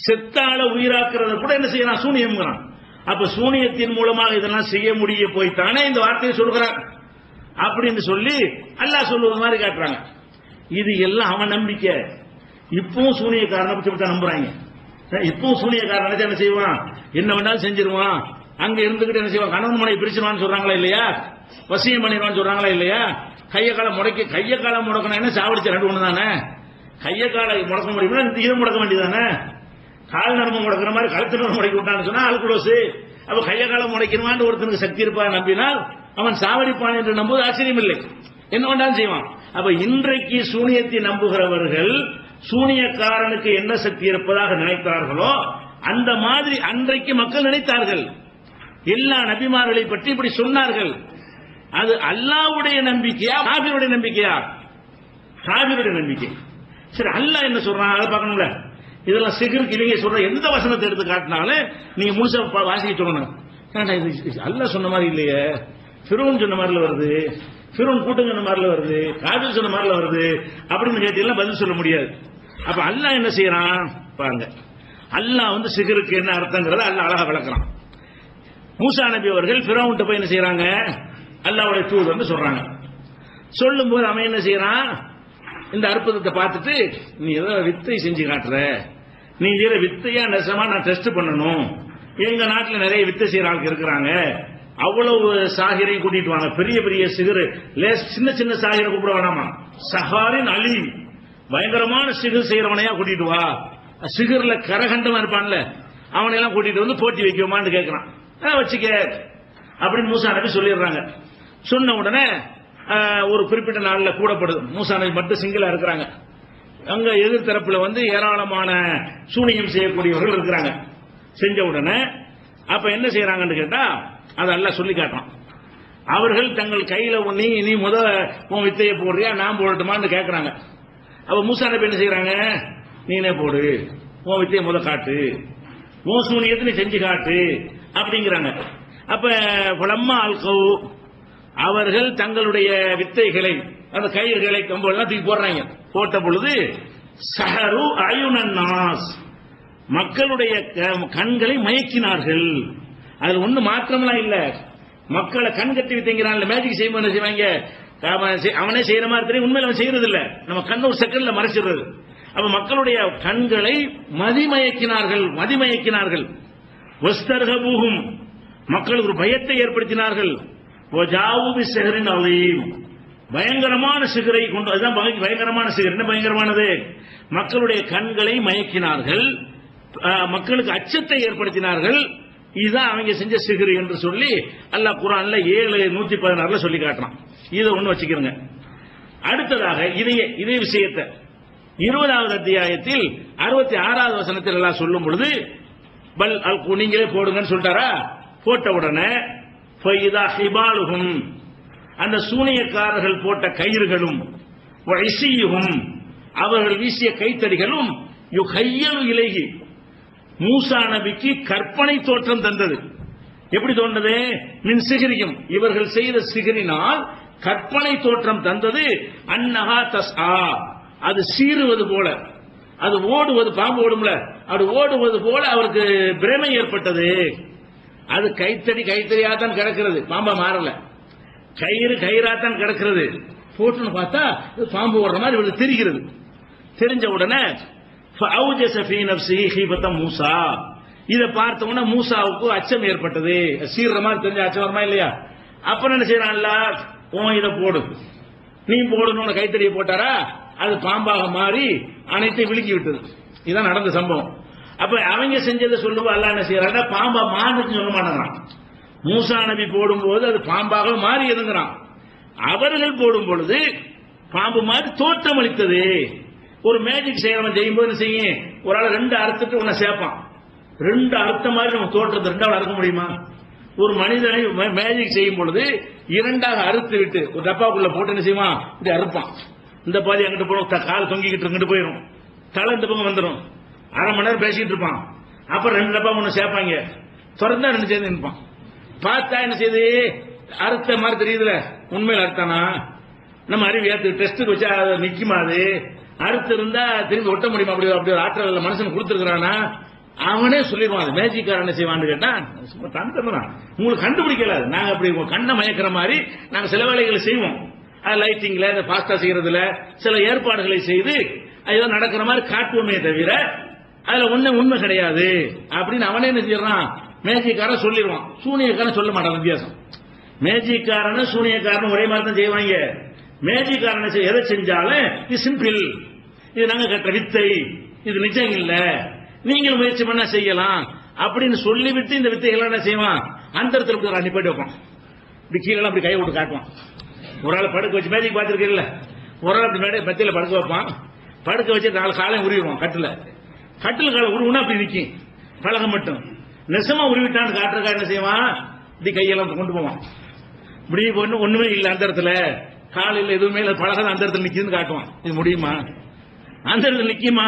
செத்தால உயிராக்குறத கூட என்ன செய்யறான், சூனியம்ங்கிறான். அப்ப சூனியத்தின் மூலமாக இதெல்லாம் செய்ய முடிய போய்த்தானே இந்த வார்த்தையை சொல்கிறான் அப்படின்னு சொல்லி அல்லாஹ் சொல்லுவது மாதிரி காட்டுறாங்க. இது எல்லாம் அவன் நம்பிக்கை. இப்பவும் சூனியக்காரனை பற்றி நம்புறாங்க. இப்பவும் சூனியக்காரன் என்ன செய்வான், என்ன வேண்டாலும் செஞ்சிருவான், அங்க இருந்துகிட்டு என்ன செய்வான், கணவன் மனைவி பிரிச்சிருவான்னு சொல்றாங்களா இல்லையா, வசியம் பண்ணிடுவான்னு சொல்றாங்களா இல்லையா, கைய காலம் முடக்கணும் என்ன சாவடிச்ச 2 ஒண்ணு தானே, கைய காலை முடக்க முடியும்னா இதை முடக்க வேண்டியதானே, கால் நரம்பு முடக்கிற மாதிரி கழுத்து நரம்பு முடக்கி விட்டான்னு சொன்னா அல்குலோஸ். அப்ப கைய காலம் முடைக்கணுமான்னு ஒருத்தனுக்கு சக்தி இருப்பான் நம்பினால் அவன் சாவடிப்பான் என்று நம்புவது ஆச்சரியம் இல்லை, என்ன வேண்டாலும் செய்வான். அப்ப இன்றைக்கு சூனியத்தை நம்புகிறவர்கள் சூனியக்காரனுக்கு என்ன சக்தி இருப்பதாக நினைத்தார்களோ அந்த மாதிரி அன்றைக்கு மக்கள் நினைத்தார்கள். எல்லா நபிமார்களை பற்றி இப்படி சொன்னார்கள். அது அல்லாஹ்வுடைய நம்பிக்கையா காபிருடைய நம்பிக்கையா, காபிருடைய நம்பிக்கை. சரி, அல்லாஹ் என்ன சொல்றான் அதை பார்க்கணும்ல. இதெல்லாம் சிகருக்கு இவங்க சொல்ற எந்த வசனத்தை எடுத்து காட்டினாலும் நீங்க முழுசா வாசிக்க சொல்லணும். அல்லாஹ் சொன்ன மாதிரி இல்லையே, ஃபிரௌன் சொன்ன மாதிரில வருது, ஃபிரௌன் கூட்டம் சொன்ன மாதிரில வருது, காபிர் சொன்ன மாதிரில வருது அப்படின்னு கேட்டீங்கன்னா பதில் சொல்ல முடியாது. அப்ப அல்லாஹ் என்ன செய்யறான் பாருங்க, அல்லாஹ் வந்து சிகருக்கு என்ன அர்த்தங்கிறத அல்லாஹ் அழகா விளக்குறான். மூசா நபி அவர்கள் ஃபிரௌன்ட்ட போய் என்ன செய்யறாங்க, அல்லாஹ்வுடைய தூதர்னு சொல்றாங்க. சொல்லும் போது அவன் என்ன செய்யறான், இந்த அற்புதத்தை பார்த்துட்டு நீ ஏதோ வித்தை செஞ்சு காட்டுற, நீ இதை வித்தையா நெசமா நான் டெஸ்ட் பண்ணணும், எங்க நாட்டில் நிறைய வித்தை செய்யற ஆளுக்கு இருக்கிறாங்க, அவ்வளவு சாகிரையும் கூட்டிட்டு வாங்க, பெரிய பெரிய சிகர், சின்ன சின்ன சாகிரை கூப்பிட வேணாமா, சஹாரின் அலி, பயங்கரமான சிகர் செய்யறவனையா கூட்டிட்டு வா, சிகர்ல கரகண்டமா இருப்பான்ல அவனையெல்லாம் கூட்டிட்டு வந்து போட்டி வைக்குமான்னு கேட்கிறான். வச்சுக்க அப்படின்னு மூசா நபி சொல்லிடுறாங்க. சொன்ன உடனே ஒரு குறிப்பிட்ட நாள்ல கூடப்படுது. மூசா நபி மட்டும் சிங்கிளா இருக்கிறாங்க. அங்க எதிர்த்தரப்புல வந்து ஏராளமான சூனியம் செய்யக்கூடியவர்கள் இருக்கிறாங்க. செஞ்ச உடனே அப்ப என்ன செய்யறாங்கன்னு கேட்டா அதை எல்லாம் சொல்லி காட்டுறான். அவர்கள் தங்கள் கையில நீ முத உன் வித்தையை போடுறியா நான் போடட்டுமான்னு கேட்கறாங்க. அப்ப மூசா நபி என்ன செய்யறாங்க, நீனே போடு, உன் வித்தையை முத காட்டு, உன் சூனியத்தை நீ செஞ்சு காட்டு அப்படிங்கிறாங்க. அப்ப புலம்மா அல்கவு, அவர்கள் தங்களுடைய வித்தைகளை அந்த கயிறுகளை கம்பெல்லாம் தூக்கி போடுறாங்க. போட்ட பொழுது சஹரு அயுனன் நாஸ், மக்களுடைய கண்களை மயக்கினார்கள். அதுல ஒண்ணு மாற்றம்லாம் இல்ல, மக்களை கண் கட்டி வித்தைங்கிறான், மேஜிக் செய்ய செய்வாங்க, அவனே செய்யற மாதிரி தெரியும், உண்மையில அவன் செய்யறது இல்ல, நம்ம கண்ண ஒரு செகண்ட்ல மறைச்சிடுறது. அப்ப மக்களுடைய கண்களை மதிமயக்கினார்கள். வஸ்தர்ஹபூஹும், மக்களுக்கு ஒரு பயத்தை ஏற்படுத்தினார்கள். வஜாவு சிஹரின் அலீம், பயங்கரமான சிகரை கொண்டு, அதுதான் பயங்கரமான சிகர். என்ன பயங்கரமானது, மக்களுடைய கண்களை மயக்கினார்கள், மக்களுக்கு அச்சத்தை ஏற்படுத்தினார்கள். இதுதான் அவங்க செஞ்ச சிகர் என்று சொல்லி அல்லாஹ் குர்ஆன்ல 7:116 சொல்லி காட்டுறான். இதை ஒண்ணு வச்சுக்கிறங்க. அடுத்ததாக இதே விஷயத்தை 20வது அத்தியாயத்தில் 66வது வசனத்தில் எல்லாம் சொல்லும் பொழுது பல் அல் நீங்களே போடுங்கன்னு சொல்லிட்டாரா. போட்ட உடனே ஃபைதா ஹிபாலுஹும், அந்த சூனியக்காரர்கள் போட்ட கயிறுகளும், வஇஸியுஹும், அவர்கள் வீசிய கைத்தடிகளும், யுஹய்யலு இலைஹி, மூசா நபிக்கு கற்பனை தோற்றம் தந்தது. எப்படி தோன்றது, மின் சிஹ்ரியும், இவர்கள் செய்த சிஹ்ரினால் கற்பனை தோற்றம் தந்தது. அன்னஹா தஸ்ஆ, அது சீறுவது போல, அது ஓடுவது, பாம்பு ஓடும்ல, அது ஓடுவது போல அவருக்கு பிரமை ஏற்பட்டது. அது கைத்தடியாத்தான் கிடக்கிறது, பாம்பா மாறல, கயிறாத்தான் கிடக்கிறது. போட்டுன்னு பார்த்தா பாம்பு ஓடுற மாதிரி இவருக்கு தெரிகிறது. தெரிஞ்ச உடனே மூசா, இதை பார்த்த உடனே மூசாவுக்கு அச்சம் ஏற்பட்டது. சீர்ற மாதிரி தெரிஞ்ச அச்சம் வருமா இல்லையா. அப்புறம் என்ன செய்யறான்ல, இதை போடு, நீ போடணும்னு கைத்தடியை போட்டாரா, அது பாம்பாக மாறி அனைத்தையும் விழுக்கி விட்டது. இதுதான் நடந்த சம்பவம். அப்ப அவங்க செஞ்சதை சொல்லுவா, அல்லாஹ் என்ன செய்யறாங்க, பாம்பா மாறுன்னு சொல்ல மாட்டேங்கிறான். மூசா நபி போடும்போது அது பாம்பாக மாறி இருங்கிறான். அவர்கள் போடும் பொழுது பாம்பு மாதிரி தோற்றம் அளித்தது. ஒரு மேஜிக் செய்யறவன் செய்யும்போது செய்யும், ஒரு ஆள் 2 அறுத்துட்டு உன்னை சேர்ப்பான், 2 அறுத்த மாதிரி நம்ம தோற்றத்தை 2வது அறுக்க முடியுமா? ஒரு மனிதனை மேஜிக் செய்யும் பொழுது 2ஆக அறுத்து விட்டு ஒரு டப்பாக்குள்ள போட்டு என்ன செய்வான், இப்படி அறுப்பான். இந்த பாதி அங்கிட்டு போடும், கால் தொங்கிக்கிட்டு இங்கிட்டு போயிடும், தலை இந்த பக்கம் வந்துடும். அரை மணி நேரம் பேசிட்டு இருப்பான். அப்புறம் 2 டப்பா ஒண்ணு சேர்ப்பாங்க, திறந்தா 2 சேர்ந்து நிற்பான். பார்த்தா என்ன செய்யுது, அறுத்த மாதிரி தெரியுதுல, உண்மையில் அறுத்தானா? நம்ம அறிவு ஏத்து டெஸ்ட்டுக்கு வச்சா நிக்குமா? அது அறுத்து இருந்தா திரும்பி ஒட்ட முடியுமா? அப்படி ஒரு ஆற்றல் மனுஷன் கொடுத்துருக்கானா? அவனே சொல்லிடுவான். அது மேஜிக்காரன் என்ன செய்வான்னு கேட்டா, உங்களுக்கு கண்டுபிடிக்கல, நாங்க அப்படி கண்ணை மயக்கிற மாதிரி நாங்க சில வேலைகளை செய்வோம். லைட்டிங்ல, இந்த பாஸ்தா செய்யறதுல சில ஏற்பாடுகளை செய்து ஏதோ நடக்கிற மாதிரி காட்டுவோமே தவிர அதுல உண்மை கிடையாது அப்படின்னு அவனே என்ன செய்யறான், மேஜிக்காரன் சொல்லிடுவான். சூனியக்காரன் சொல்ல மாட்டான். வித்தியாசம், மேஜிக்காரன் சூனியக்காரன் ஒரே மாதிரி தான் செய்வாங்க. மேஜிக்காரன் எதை செஞ்சாலும் இது சிம்பிள், இது நாங்க கட்டுற வித்தை, இது நிஜம் இல்ல, நீங்களும் முயற்சி பண்ணா செய்யலாம் அப்படின்னு சொல்லிவிட்டு இந்த வித்தைகள் என்ன செய்வான், அந்த இடத்துல அனுப்பிட்டு வைப்பான். இப்படி கீழே அப்படி கை விட்டு காட்டுவான். ஒரு ஆள் படுக்க வச்சு மேஜிக் பார்த்துருக்கீங்கல்ல, ஒரு ஆள் அப்படி மேடை பத்தியில படுக்க வைப்பான். படுக்க வச்சு 4 காலையும் உருவிடுவான். கட்டில் காலை உருவுனா அப்படி நிற்கும், பழக மட்டும். நெசமா உருவிட்டான்னு காட்டுறக்கா என்ன செய்வான், இப்படி கையெல்லாம் கொண்டு போவான். இப்படி ஒண்ணுமே இல்லை அந்த இடத்துல, காலையில் எதுவுமே இல்லை, பழகாத அந்த இடத்துல நிக்குதுன்னு காட்டுவான். இது முடியுமா? அந்த இடத்துல நிக்குமா?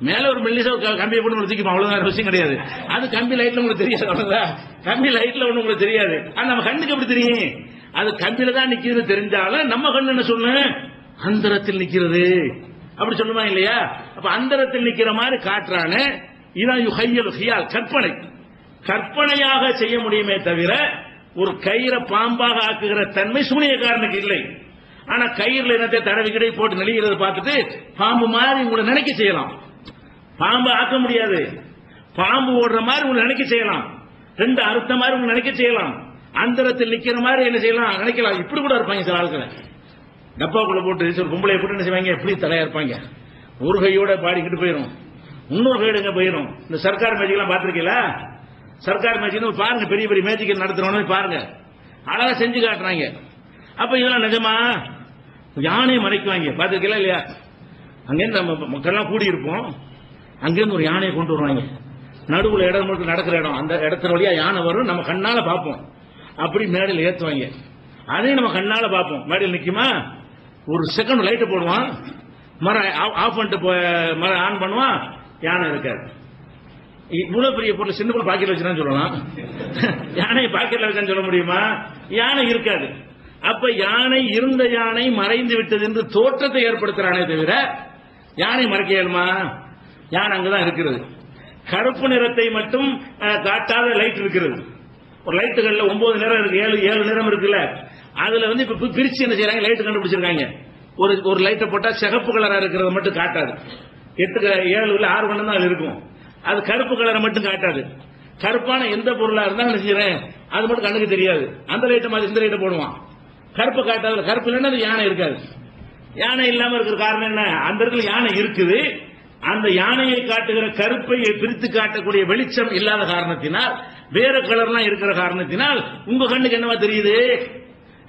மேல ஒரு மெல்லிசா கம்பியை போட்டு தூக்கிப்போம், அவ்வளவுதான், விஷயம் கிடையாது. அது கம்பி லைட்ல உங்களுக்கு தெரியாது, அவ்வளவுதான். கம்பி லைட்ல ஒண்ணு உங்களுக்கு தெரியாது. ஆனா நம்ம கண்ணுக்கு எப்படி தெரியும், அது கம்பியில தான் நிக்கிறது தெரிஞ்சாலும் நம்ம கண்ணு என்ன சொல்லு, அந்தரத்தில் நிக்கிறது அப்படி சொல்லுமா இல்லையா? அப்ப அந்தரத்தில் நிக்கிற மாதிரி காட்டுறானு. இதான் யுஹய்யலு ஹியால், கற்பனையாக செய்ய முடியுமே தவிர ஒரு கயிறை பாம்பாக ஆக்குகிற தன்மை சூனியக்காரனுக்கு இல்லை. ஆனா கயிறுல என்னத்தை தடவி கிடை போட்டு நெளிகிறத பார்த்துட்டு பாம்பு மாதிரி உங்களை நினைக்க செய்யலாம். பாம்பு ஆக்க முடியாது, பாம்பு ஓடுற மாதிரி உங்களை நினைக்க செய்யலாம். ரெண்டு அறுத்த மாதிரி உங்க நினைக்க செய்யலாம், அந்தரத்தில் நிக்கிற மாதிரி என்ன செய்யலாம் நினைக்கலாம். இப்படி கூட இருப்பாங்க சில ஆட்களை, டப்பாக்குள்ள போட்டு ஒரு பொம்பளை போட்டு என்ன செய்வாங்க, எப்படி தலையா இருப்பாங்க, ஒரு கையோட பாடிக்கிட்டு போயிடும், இன்னொரு கையோட எங்க போயிடும். இந்த சர்க்கார் மேஜிக் எல்லாம் பாத்திருக்கீங்களா? சர்க்கார் மேஜிக் பாருங்க, பெரிய பெரிய மேஜிக் நடத்துறவங்க பாருங்க, அழகா செஞ்சு காட்டுறாங்க. அப்ப இதெல்லாம் நிஜமா? யானையை மறைக்குவாங்க, பாத்திருக்கீங்களா இல்லையா? அங்கிருந்து நம்ம மக்கள்லாம் கூடி இருப்போம், அங்கிருந்து ஒரு யானையை கொண்டு வருவாங்க, நடுவுல இடம் மட்டும் நடக்கிற இடம், அந்த இடத்துல வழியா யானை வரும், நம்ம கண்ணால பார்ப்போம். அப்படி மேடையில் ஏற்றுவாங்க, அதையும் நம்ம கண்ணால பார்ப்போம். மேடையில் நிக்குமா, ஒரு செகண்ட் லைட்டை போடுவான், மரம் ஆஃப் பண்ணிட்டு மரம் ஆன் பண்ணுவான், யானை இருக்காது. இவ்வளவு பெரிய பொருள் சின்ன பொருள் பாக்கெட்ல வச்சுதான் சொல்லலாம், யானையை பாக்கெட்ல வச்சான்னு சொல்ல முடியுமா? யானை இருக்காது. அப்ப யானை இருந்த யானை மறைந்து விட்டது என்று தோற்றத்தை ஏற்படுத்துறானே தவிர யானை மறைக்க இயலுமா? யானை அங்கதான் இருக்கிறது. கருப்பு நிறத்தை மட்டும் காட்டாத லைட் இருக்கிறது. ஒரு லைட்டுகள்ல 9 நிறம் இருக்கு, 7 நிறம் இருக்குல்ல, அதுல இப்ப பிரிச்சு என்ன செய்யறாங்க, லைட் கண்டுபிடிச்சிருக்காங்க. ஒரு லைட்டை போட்டா சிகப்பு கலரா இருக்கிறத மட்டும் காட்டாது, 7 இல்ல 6 வண்ணம் தான் இருக்கும், அது கருப்பு கலரை மட்டும் காட்டாது. கருப்பான எந்த பொருளா இருந்தா என்ன செய்யறேன், அது மட்டும் கண்ணுக்கு தெரியாது. அந்த லைட்டை மாதிரி இந்த லைட்டை போடுவான், கருப்பு காட்டாது. கருப்பு இல்லைன்னா அது யானை இருக்காது. யானை இல்லாம இருக்கிற காரணம் என்ன? அந்த இடத்துல யானை இருக்குது, அந்த யானையை காட்டுகிற கருப்பை பிரித்து காட்டக்கூடிய வெளிச்சம் இல்லாத காரணத்தினால், வேற கலர்லாம் இருக்கிற காரணத்தினால் உங்க கண்ணுக்கு என்னவா தெரியுது?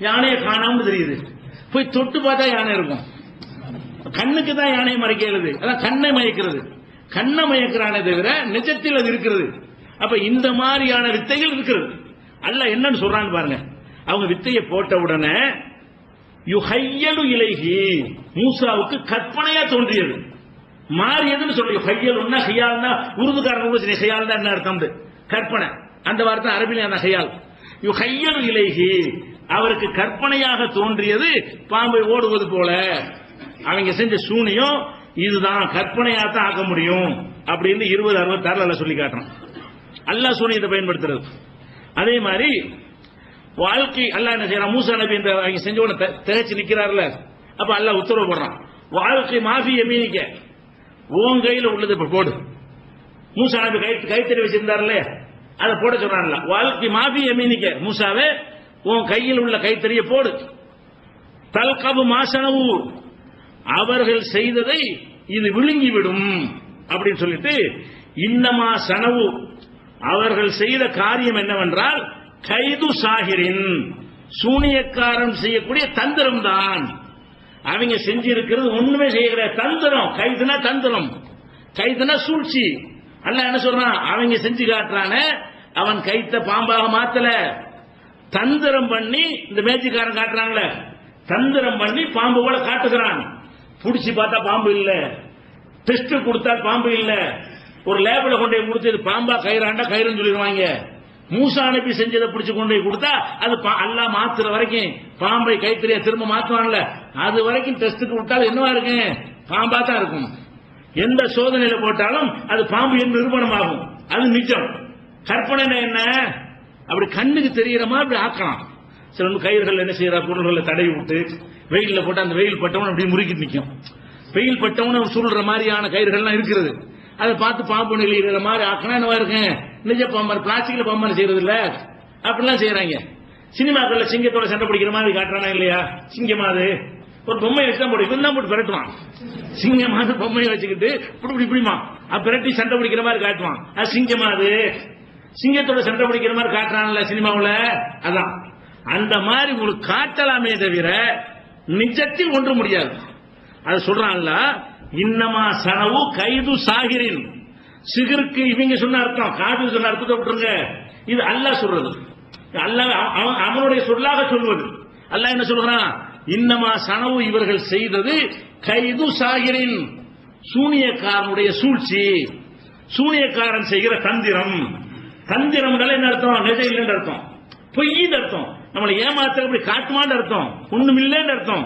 யானையை காணாம தெரியுது. போய் தொட்டு பார்த்தா யானை இருக்கும். கண்ணுக்கு தான் யானையை மறைக்கிறது, அதான் கண்ணை மயக்கிறது. கண்ணை மயக்கிறானே தவிர நிஜத்தில் அது இருக்கிறது. அப்ப இந்த மாதிரியான வித்தைகள் இருக்கிறது. அல்லாஹ் என்னன்னு சொல்றான்னு பாருங்க. அவங்க வித்தையை போட்ட உடனே யுஹையலு இலைஹி, மூசாவுக்கு கற்பனையா தோன்றியது. மாறியதுன்னு சொல்லி ஹையலுன்னா ஹியால்னா உருதுகாரங்க ஹியால் தான் என்ன அர்த்தம்? கற்பனை. அந்த வார்த்தை அரபில அந்த ஹியால். யுஹையலு இலைஹி, அவருக்கு கற்பனையாக தோன்றியது பாம்பை ஓடுவது போல. அவங்க செஞ்ச சூனியம் இதுதான், கற்பனையா தான் ஆக்க முடியும் அப்படின்னு 2066 சொல்லி காட்டுறான். அல்லாஹ் சூனியத்தை பயன்படுத்துறது. அதே மாதிரி வாழ்க்கை அல்லாஹ் என்ன செய்யறான், மூசா நபி என்ற அவங்க செஞ்ச உடனே திகைச்சு நிக்கிறார்ல, அப்ப அல்லாஹ் உத்தரவு போடுறான், வாழ்க்கை மாஃபி யமீனிக்க, உன் கையில உள்ளது இப்ப போடு. மூசா நபி கைத்தறி வச்சிருந்தாருல்ல, அதை போட சொல்றான்ல, வாழ்க்கை மாஃபி யமீனிக்க, மூசாவே உன் கையில் உள்ள கைத்தறியை போடு. தல்கபு மாசனவு, அவர்கள் செய்ததை இது விழுங்கிவிடும் அப்படின்னு சொல்லிட்டு, இன்னமா சனவு, அவர்கள் செய்த காரியம் என்னவென்றால் கைது சாகிரின், சூனியக்காரன் செய்யக்கூடிய தந்திரம் தான். அவங்க செஞ்சிருக்கிறது ஒண்ணுமே செய்யற தந்திரம். கைதுனா தந்திரம், கைதுனா சூழ்ச்சி. அல்லாஹ் என்ன சொல்றான், அவங்க செஞ்சு காட்டுறான, அவன் கைத்த பாம்பாக மாத்தல, தந்திரம் பண்ணி இந்த மேஜிக்காரன் காட்டுறாங்களே, தந்திரம் பண்ணி பாம்பு போல காட்டுகிறான். புடிச்சு பார்த்தா பாம்பு இல்ல, டெஸ்ட் கொடுத்தா பாம்பு இல்ல, ஒரு லேபில கொண்டு போய் கொடுத்து பாம்பா கயிறாண்டா கயிறுன்னு சொல்லிடுவாங்க. மூசா நபி செஞ்சதை பிடிச்சு கொண்டு போய் கொடுத்தா அது அல்லாஹ் மாத்துற வரைக்கும், பாம்பை கைத்தறிய திரும்ப மாத்துவான்ல, அது வரைக்கும் டெஸ்ட்டுக்கு விட்டாலும் என்னவா இருக்கு, பாம்பா தான் இருக்கும். எந்த சோதனையில போட்டாலும் அது பாம்பு என்று நிரூபணம் ஆகும். அது நிஜம். கற்பனை என்ன, அப்படி கண்ணுக்கு தெரியற மாதிரி ஆக்கலாம். சில கயிறுகள் என்ன செய்யற, பொருள்களை தடவி விட்டு வெயில்ல போட்டு அந்த வெயில் பட்டவன் அப்படி முறுக்கிட்டு நிற்கும். வெயில் பட்டவன் சுருள்ற மாதிரியான கயிறுகள்லாம் இருக்கிறது. அதை பார்த்து பாம்பு நெளிகிற மாதிரி ஆக்கினா என்னவா இருக்கு, நிஜ பாம்பன், பிளாஸ்டிக்ல பாம்பன் செய்யறது இல்ல, அப்படிலாம் செய்யறாங்க. சினிமாக்கள்ல சிங்கத்தோட சண்டை பிடிக்கிற மாதிரி காட்டுறானா இல்லையா, சிங்கமாது ஒரு பொம்மையை வச்சுதான் போட்டு இவன் தான் போட்டு பிரட்டுவான். சிங்கமாது பொம்மையை வச்சுக்கிட்டு இப்படி இப்படிமா பிரட்டி சண்டை பிடிக்கிற மாதிரி காட்டுவான். அது சிங்கமாது, சிங்கத்தோட சண்டை பிடிக்கிற மாதிரி காட்டுறான்ல சினிமாவில், அதான். அந்த மாதிரி உங்களுக்கு காட்டலாமே தவிர நிஜத்தில் ஒன்று முடியாது. அது சொல்றான்ல, இன்னமா சனவு கைது சாகிரின், சிகருக்கு இவங்க சொன்ன அர்த்தம், காது சொன்ன அர்த்தத்தை விட்டுருங்க. இது அல்லாஹ் சொல்றது, அல்லாஹ் அவனுடைய சொல்லாக சொல்வது. அல்லாஹ் என்ன சொல்றான், இன்னமா சனவு, இவர்கள் செய்தது கைது சாகிரின், சூனியக்காரனுடைய சூழ்ச்சி, சூனியக்காரன் செய்கிற தந்திரம். தந்திரம் என்ன அர்த்தம், நிஜம் இல்லைன்னு அர்த்தம், பொய்ன்னு அர்த்தம், நம்மளை ஏமாத்த அப்படி காட்டுமான்னு அர்த்தம், ஒண்ணும் இல்லைன்னு அர்த்தம்.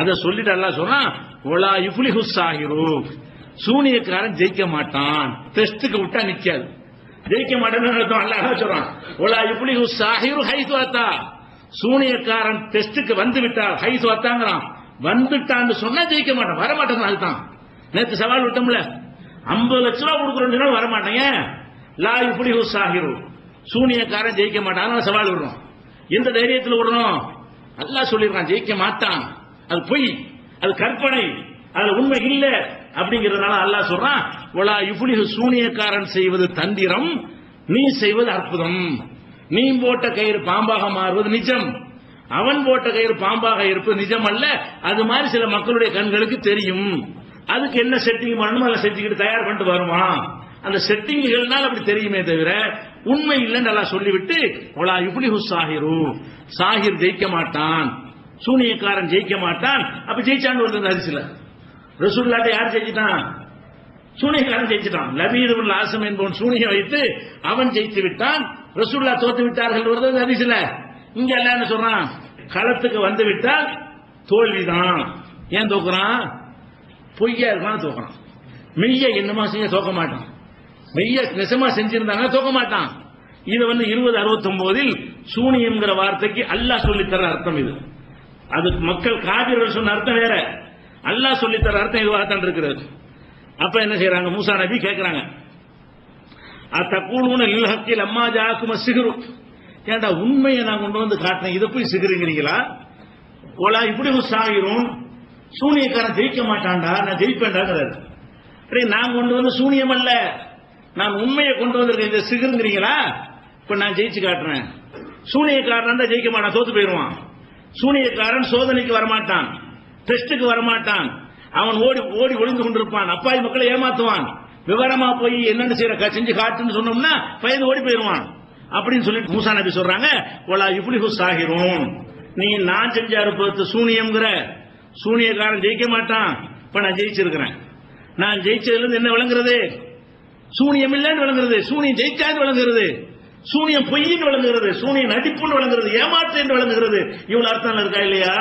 அதை சொல்லிட்டு அல்லாஹ் சொல்றான், ஒலா யுஃப்லிஹு சாஹிரு, சூனியக்காரன் ஜெயிக்க மாட்டான், டெஸ்டுக்கு விட்டா நிக்காது, ஜெயிக்க மாட்டான்னு அர்த்தம். அல்லாஹ் சொல்றான், ஒலா யுஃப்லிஹு சாஹிரு ஹைது அத்தா, சூனியக்காரன் டெஸ்டுக்கு வந்து விட்டார், ஹைது அத்தாங்கிறான், வந்துட்டான்னு சொன்னா ஜெயிக்க மாட்டான், வரமாட்டான். அதுதான் நேற்று சவால் விட்டோம்ல, 50 லட்சம் ரூபாய் கொடுக்குறோம் வரமாட்டேங்க. லா யுஃப்லிஹு சாஹிரு, சூனியக்காரன் ஜெயிக்க மாட்டான் சவால் விடுறோம். எந்த தைரியத்தில் விடுறோம்? அல்லாஹ் சொல்லிருக்கான் ஜெயிக்க மாட்டான், அது பொய், அது கற்பனை, அது உண்மை இல்ல அப்படிங்கறதுனால அல்லாஹ் சொல்றான் வலா யுஃப்லிஹு, சூனியக்காரன் செய்வது தந்திரம், நீ செய்வது அற்புதம். நீ போட்ட கயிறு பாம்பாக மாறுவது நிஜம், அவன் போட்ட கயிறு பாம்பாக இருப்பது நிஜம் அல்ல. அது மாதிரி சில மக்களுடைய கண்களுக்கு தெரியும். அதுக்கு என்ன செட்டிங் பண்ணணும் அதை செஞ்சுக்கிட்டு தயார் பண்ணிட்டு வருவான். அந்த செட்டிங்குகள்னால அப்படி தெரியுமே தவிர உண்மை இல்லைன்னு நல்லா சொல்லிவிட்டு வலா யுஃப்லிஹு சாஹிரு, சாஹிர் ஜெயிக்க மாட்டான், சூனியக்காரன் ஜெயிக்க மாட்டான். அப்ப ஜெயிச்சான்னு வருது ஹதீஸ்ல. ரசூலுல்லாஹ் யார் ஜெயிச்சிட்டான்? சூனியக்காரன் ஜெயிச்சிட்டான். லபீத் இப்னு ஆஸிம் என்பவன் சூனியம் வைத்து அவன் ஜெயித்து விட்டான். ரசூலுல்லாஹ் தோத்து விட்டார்கள் வருது ஹதீஸ்ல. இங்க எல்லாம் என்ன சொல்றான்? களத்துக்கு வந்து விட்டால் தோல்விதான். ஏன் தோக்குறான்? பொய்யா இருக்கான் தோக்குறான். மெய்ய என்னமா செஞ்ச தோக்க மாட்டான், மெய்ய நெசமா செஞ்சிருந்தாங்க தோக்க மாட்டான். இது 2069 சூனியம்ங்கிற வார்த்தைக்கு அல்லாஹ் சொல்லித்தர அர்த்தம் இது. அது மக்கள் காபிர்கள் சொன்ன அர்த்தம் வேற, அல்லாஹ் சொல்லித்தர அர்த்தம் இதுவாகத்தான் இருக்கிறது. அப்ப என்ன செய்யறாங்க? மூசா நபி கேட்கிறாங்க, அத்தகூலுன லில் ஹக்கில் அம்மா ஜாக்கும் சிஹ்ரு, ஏண்டா உண்மையை நான் கொண்டு வந்து காட்டினேன், இதை போய் சிகருங்கிறீங்களா? ஓலா இப்படி சாகிரும், சூனியக்காரன் ஜெயிக்க மாட்டான்டா, நான் ஜெயிப்பேன்டாங்கிறாரு. நான் கொண்டு வந்து சூனியம் அல்ல, நான் உண்மையை கொண்டு வந்திருக்கேன், இதை சிகருங்கிறீங்களா? இப்ப நான் ஜெயிச்சு காட்டுறேன். சூனியக்காரன் தான் ஜெயிக்க மாட்டான், தோத்து போயிருவான். சூனியக்காரன் சோதனைக்கு வரமாட்டான், டெஸ்டுக்கு வரமாட்டான், அவன் ஓடி ஓடி ஒளிந்து கொண்டிருப்பான், அப்பாவி மக்களை ஏமாத்துவான். விவரமா போய் என்னென்ன செய்யற செஞ்சு காட்டுன்னு சொன்னோம்னா பயந்து ஓடி போயிருவான் அப்படின்னு சொல்லி மூசா நபி சொல்றாங்க. ஒலா இப்லிஹு சாஹிரும், நீ நான் செஞ்ச அற்புதத்தை சூனியம்ங்கிற, சூனியக்காரன் ஜெயிக்க மாட்டான். இப்ப நான் ஜெயிச்சிருக்கிறேன். நான் ஜெயிச்சதுல இருந்து என்ன விளங்குறது? சூனியம் இல்லைன்னு விளங்குறது, சூனியம் ஜெயிச்சான்னு விளங்குறது, சூனியம் பொய்ன்னு விளங்குறது, சூனியம் நடிப்புன்னு விளங்குறது, ஏமாற்று என்று விளங்குறது. இவ்வளவு அர்த்தம் இருக்கா இல்லையா?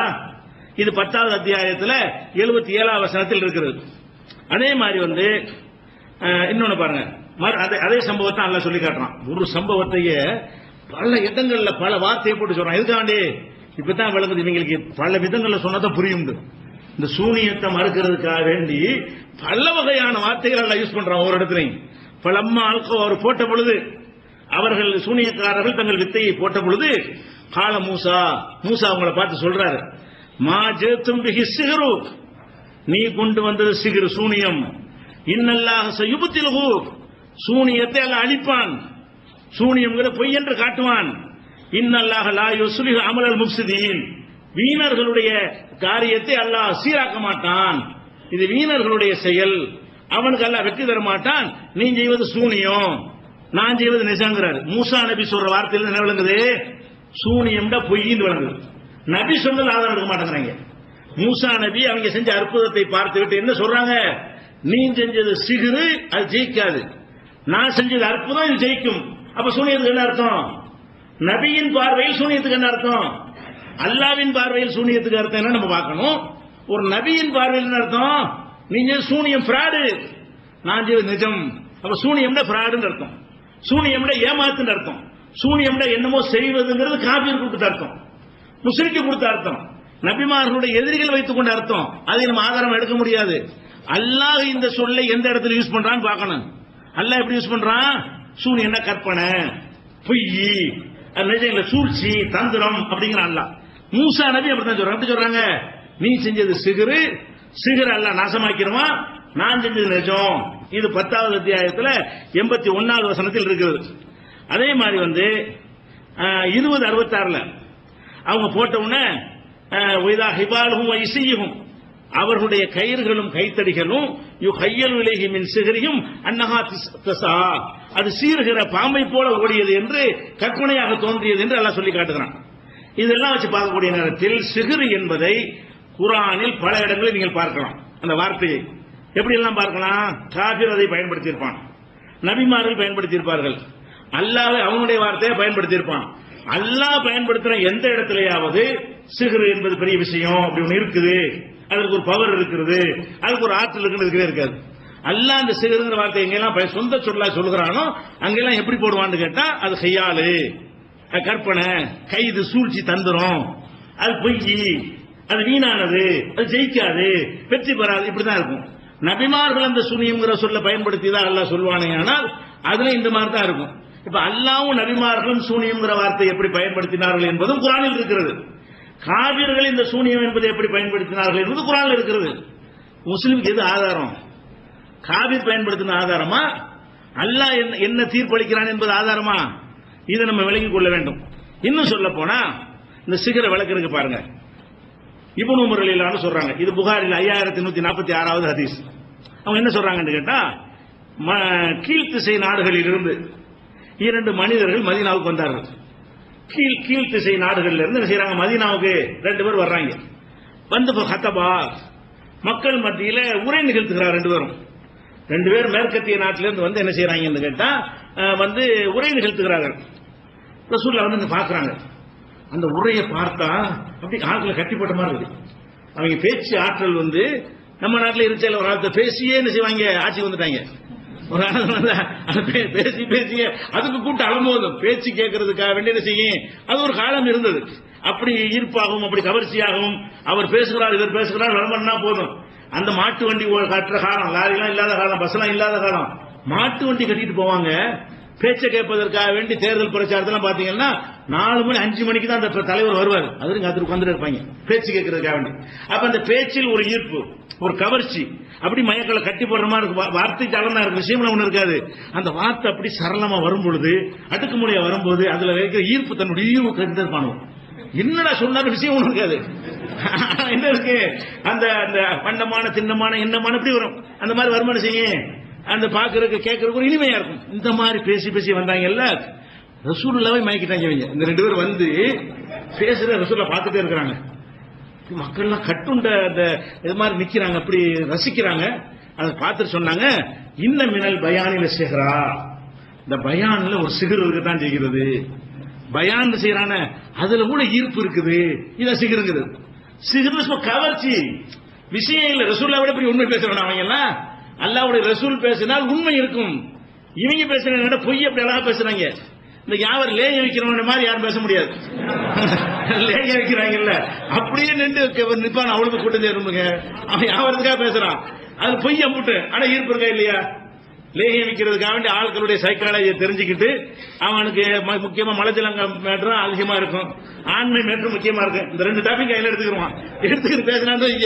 இது 10வது அத்தியாயத்தில் 77வது வசனத்தில் இருக்கிறது. அதே மாதிரி இன்னொன்னு பாருங்க, அதே சம்பவத்தை அல்லாஹ் சொல்லி காட்டுறான். ஒரு சம்பவத்தையே பல இடங்கள்ல பல வார்த்தையை போட்டு சொல்றான். எதுக்காண்டி? இப்பதான் விளங்குது இவங்களுக்கு, பல விதங்கள்ல சொன்னதான் புரியும். இந்த சூனியத்தை மறுக்கிறதுக்காக வேண்டி பல வகையான வார்த்தைகள் எல்லாம் யூஸ் பண்றான் ஒவ்வொரு இடத்துலையும். பலம்மா ஆல்கோ அவர் போட்ட பொழுது, அவர்கள் சூனியக்காரர்கள் தங்கள் வித்தையை போட்ட பொழுது, கால மூசா, மூசா அவங்களை பார்த்து சொல்றாரு, மா ஜேத்தும் பிஹி சிஹ்ரு, நீ கொண்டு வந்தது சிஹ்ரு சூனியம், இன்னல்லாஹ சயுப்திலுஹு, சூனியத்தை அல்லாஹ் அழிப்பான், சூனியம்ங்கிற பொய் என்று காட்டுவான். இன்னல்லாஹ லா யுஸ்லிஹு அமலல் முஃப்ஸிதீன், வீணர்களுடைய காரியத்தை அல்லாஹ் சீராக்க மாட்டான், இது வீணர்களுடைய செயல், அவனுக்கு அல்லாஹ் வெற்றி தர மாட்டான். நீ செய்வது சூனியம், நான் செய்வது நிஜங்கிறார். மூசா நபி சொல்ற வார்த்தையில் என்ன விளங்குது? சூனியம்டா பொய்ன்னு விளங்குது. நபி சொன்னது ஆதாரம் எடுக்க மாட்டேங்கிறாங்க. மூசா நபி அவங்க செஞ்ச அற்புதத்தை பார்த்து விட்டு என்ன சொல்றாங்க? நீ செஞ்சது சிகிரு, அது ஜெயிக்காது, நான் செஞ்சது அற்புதம், இது ஜெயிக்கும். அப்ப சூனியத்துக்கு என்ன அர்த்தம்? நபியின் பார்வையில் சூனியத்துக்கு என்ன அர்த்தம்? அல்லாவின் பார்வையில் சூனியத்துக்கு அர்த்தம் என்ன நம்ம பார்க்கணும். ஒரு நபியின் பார்வையில் என்ன அர்த்தம்? நீங்க சூனியம் பிராடு, நான் செய்வது நிஜம். அப்ப சூனியம்னா பிராடுன்னு அர்த்தம், சூனியம்னா ஏமாத்துன்னு அர்த்தம், சூனியம்னா என்னமோ செய்வதுங்கிறது காபீர் கொடுத்த அர்த்தம், முஸ்லிக்கு கொடுத்த அர்த்தம், நபிமார்களுடைய எதிரிகள் வைத்துக் கொண்ட அர்த்தம். அதை நம்ம ஆதாரம் எடுக்க முடியாது. அல்லாஹ் இந்த சொல்லை எந்த இடத்துல யூஸ் பண்றான்னு பார்க்கணும். அல்லாஹ் எப்படி யூஸ் பண்றான்? சூனியம்னா கற்பனை, பொய், நிஜம் இல்ல, சூழ்ச்சி, தந்திரம் அப்படிங்கிற அல்லாஹ். மூசா நபி அப்படித்தான் சொல்றாங்க. எப்படி சொல்றாங்க? நீ செஞ்சது சிகிரு, சிகிரு அல்லாஹ் நாசமாக்கிடுவான், நான் செஞ்சது நிஜம். இது 10வது அத்தியாயத்தில் 81வது வசனத்தில் இருக்கிறது. அதே மாதிரி 2066 அவங்க போட்ட உடனே ஹிபாலுகும் இசையும், அவர்களுடைய கயிறுகளும் கைத்தடிகளும் யுஹையல் இலைஹி மின் சிஹ்ரிஹிம் அன்னஹா தஸா, அது சீறுகிற பாம்பை போல ஓடியது என்று கற்பனையாக தோன்றியது என்று அல்லாஹ் சொல்லி காட்டுகிறான். இதெல்லாம் வச்சு பார்க்கக்கூடிய நேரத்தில் சிஹ்ரு என்பதை குர்ஆனில் பல இடங்களில் நீங்கள் பார்க்கலாம். அந்த வார்த்தையை எப்படி எல்லாம் பார்க்கலாம்? காபிர் அதை பயன்படுத்தியிருப்பான், நபிமார்கள் பயன்படுத்தியிருப்பார்கள், அல்லாஹ் அவனுடைய வார்த்தையை பயன்படுத்தியிருப்பான். அல்லாஹ் பயன்படுத்துற எந்த இடத்திலேயாவது சிஹ்ரு என்பது பெரிய விஷயம் அப்படி ஒன்று இருக்குது, அதுக்கு ஒரு பவர் இருக்கிறது, அதுக்கு ஒரு ஆற்றல் இருக்குன்னு இருக்கவே இருக்காது. அல்லாஹ் அந்த சிஹ்ருங்கிற வார்த்தை எங்கெல்லாம் சொந்த சொல்லா சொல்லுகிறானோ அங்கெல்லாம் எப்படி போடுவான்னு கேட்டா அது கையாளு, கற்பனை, கைது, சூழ்ச்சி, தந்திரம், அது பொய், அது வீணானது, அது ஜெயிக்காது, வெற்றி பெறாது, இப்படிதான் இருக்கும். நபிமார்கள் அந்த சூனியம்ங்கிற சொல்ல பயன்படுத்தி தான் அல்லாஹ் சொல்வானே, ஆனால் அதுல இந்த மாதிரி தான் இருக்கும். இப்ப அல்லாஹ்வும் நபிமார்களும் சூனியம்ங்கிற வார்த்தை எப்படி பயன்படுத்தினார்கள் என்பதும் குர்ஆனில் இருக்கிறது. காபிர்கள் இந்த சூனியம் என்பதை எப்படி பயன்படுத்தினார்கள் என்பது குர்ஆனில் இருக்கிறது. முஸ்லிமுக்கு எது ஆதாரம்? காபிர் பயன்படுத்தின ஆதாரமா, அல்லாஹ் என்ன தீர்ப்பளிக்கிறான் என்பது ஆதாரமா? இதை நம்ம விளங்கிக் கொள்ள வேண்டும். இன்னும் சொல்ல போனா இந்த சிகர விளக்கு பாருங்க, இப்னு உமர் ரலியல்லாஹு அன்ஹு சொல்றாங்க, இது புகாரில் 5146வது ஹதீஸ். அவங்க என்ன சொல்றாங்கன்னு கேட்டா, கீழ்த்திசை நாடுகளில் இருந்து 2 மனிதர்கள் மதீனாவுக்கு வந்தார்கள். கீழ்த்திசை நாடுகளில் இருந்து என்ன செய்யறாங்க, மதீனாவுக்கு 2 பேர் வர்றாங்க. வந்து ஹத்தபா மக்கள் மத்தியில உரை நிகழ்த்துகிறார். 2 பேர் மேற்கத்திய நாட்டிலிருந்து வந்து என்ன செய்யறாங்கன்னு கேட்டா வந்து உரை நிகழ்த்துகிறார்கள். ரசூலுல்லாஹ் வந்து பாக்குறாங்க. அந்த உரையை பார்த்தா அப்படி ஆட்களை கட்டிப்பட்ட மாதிரி இருக்கு. அவங்க பேச்சு ஆற்றல் வந்து நம்ம நாட்டில் இருந்துச்சு. ஒரு ஆளத்தை பேசியே என்ன செய்வாங்க, ஆட்சி வந்துட்டாங்க. ஒரு ஆள் பேசிய அதுக்கு கூட்ட அலம்போதும் பேச்சு கேட்கறதுக்காக வேண்டிய என்ன செய்யும், அது ஒரு காலம் இருந்தது. அப்படி ஈர்ப்பாகவும் அப்படி கவர்ச்சியாகவும் அவர் பேசுகிறார் இவர் பேசுகிறார் விளம்பரம்னா போதும். அந்த மாட்டு வண்டி கட்டுற காலம், லாரிலாம் இல்லாத காலம், பஸ்லாம் இல்லாத காலம், மாட்டு வண்டி கட்டிட்டு போவாங்க. பேச்சை கேட்பதற்காக வேண்டி தேர்தல் பிரச்சாரத்தெல்லாம் பாத்தீங்கன்னா 4 மணி 5 மணிக்கு தான் அந்த தலைவர் வருவார். அதுக்கு காத்துட்டு வந்துட்டு இருப்பாங்க பேச்சு கேட்கறதுக்காக வேண்டி. அப்ப அந்த பேச்சில் ஒரு ஈர்ப்பு, ஒரு கவர்ச்சி, அப்படி மயக்களை கட்டி போடுற மாதிரி இருக்கு. வார்த்தை சலனா இருக்கு, விஷயம்லாம் ஒண்ணு இருக்காது. அந்த வார்த்தை அப்படி சரளமா வரும் பொழுது, அடுக்குமுறையா வரும்போது அதுல இருக்கிற ஈர்ப்பு தன்னுடைய ஈர்ப்பு கட்டு பண்ணுவோம். என்னடா சொன்னாலும் விஷயம் ஒண்ணு இருக்காது. என்ன இருக்கு, அந்த அந்த பண்டமான திண்ணமான எண்ணமான இப்படி வரும். அந்த மாதிரி வருமானம் செய்யும். அந்த பாக்குறதுக்கு கேட்கறதுக்கு ஒரு இனிமையா இருக்கும். இந்த மாதிரி பேசி பேசி வந்தாங்கல்ல, ரசூலுல்லாஹ்வை மயக்கிட்டாங்க இவங்க. இந்த 2 பேர் வந்து பேசுற ரசூலுல்லாஹ் பார்த்துட்டே இருக்கிறாங்க. மக்கள்லாம் கட்டுண்ட அந்த இது மாதிரி நிக்கிறாங்க, அப்படி ரசிக்கிறாங்க. அதை பார்த்துட்டு சொன்னாங்க, இன்ன மினல் பயானில சிஹ்ரா, இந்த பயான்ல ஒரு சிகர் இருக்கத்தான் செய்கிறது. பயான் செய்யறான அதுல கூட ஈர்ப்பு இருக்குது. இத சிகருங்குது. சிகர் கவர்ச்சி விஷயம் இல்ல. ரசூலுல்லாஹ் விட போய் உண்மை பேசுறாங்க அவங்க எல்லாம். அல்லாஹ்வுடைய ரசூல் பேசினால் உண்மை இருக்கும். இவங்க பேசுறாங்க பொய், அப்படி அழகா பேசுறாங்க. இந்த யாவர் லேய வைக்கிறவங்க மாதிரி யாரும் பேச முடியாது. லேய வைக்கிறாங்கல்ல, அப்படியே நின்று நிப்பான் அவளுக்கு கூட்டம் சேருங்க. அவன் யாவதுக்காக பேசுறான், அது பொய் அம்புட்டு. ஆனா ஈர்ப்பு இருக்கா இல்லையா? லேகியம் வைக்கிறதுக்காக வேண்டிய ஆட்களுடைய சைக்காலஜியை தெரிஞ்சுக்கிட்டு அவனுக்கு முக்கியமா மலஜலங்க மேட்டரும் அதிகமா இருக்கும், ஆண்மை மேட்டரும் முக்கியமா இருக்கும். இந்த 2 டாபிக் கையில எடுத்துக்கிடுவான். எடுத்துக்கிட்டு பேசினாலும்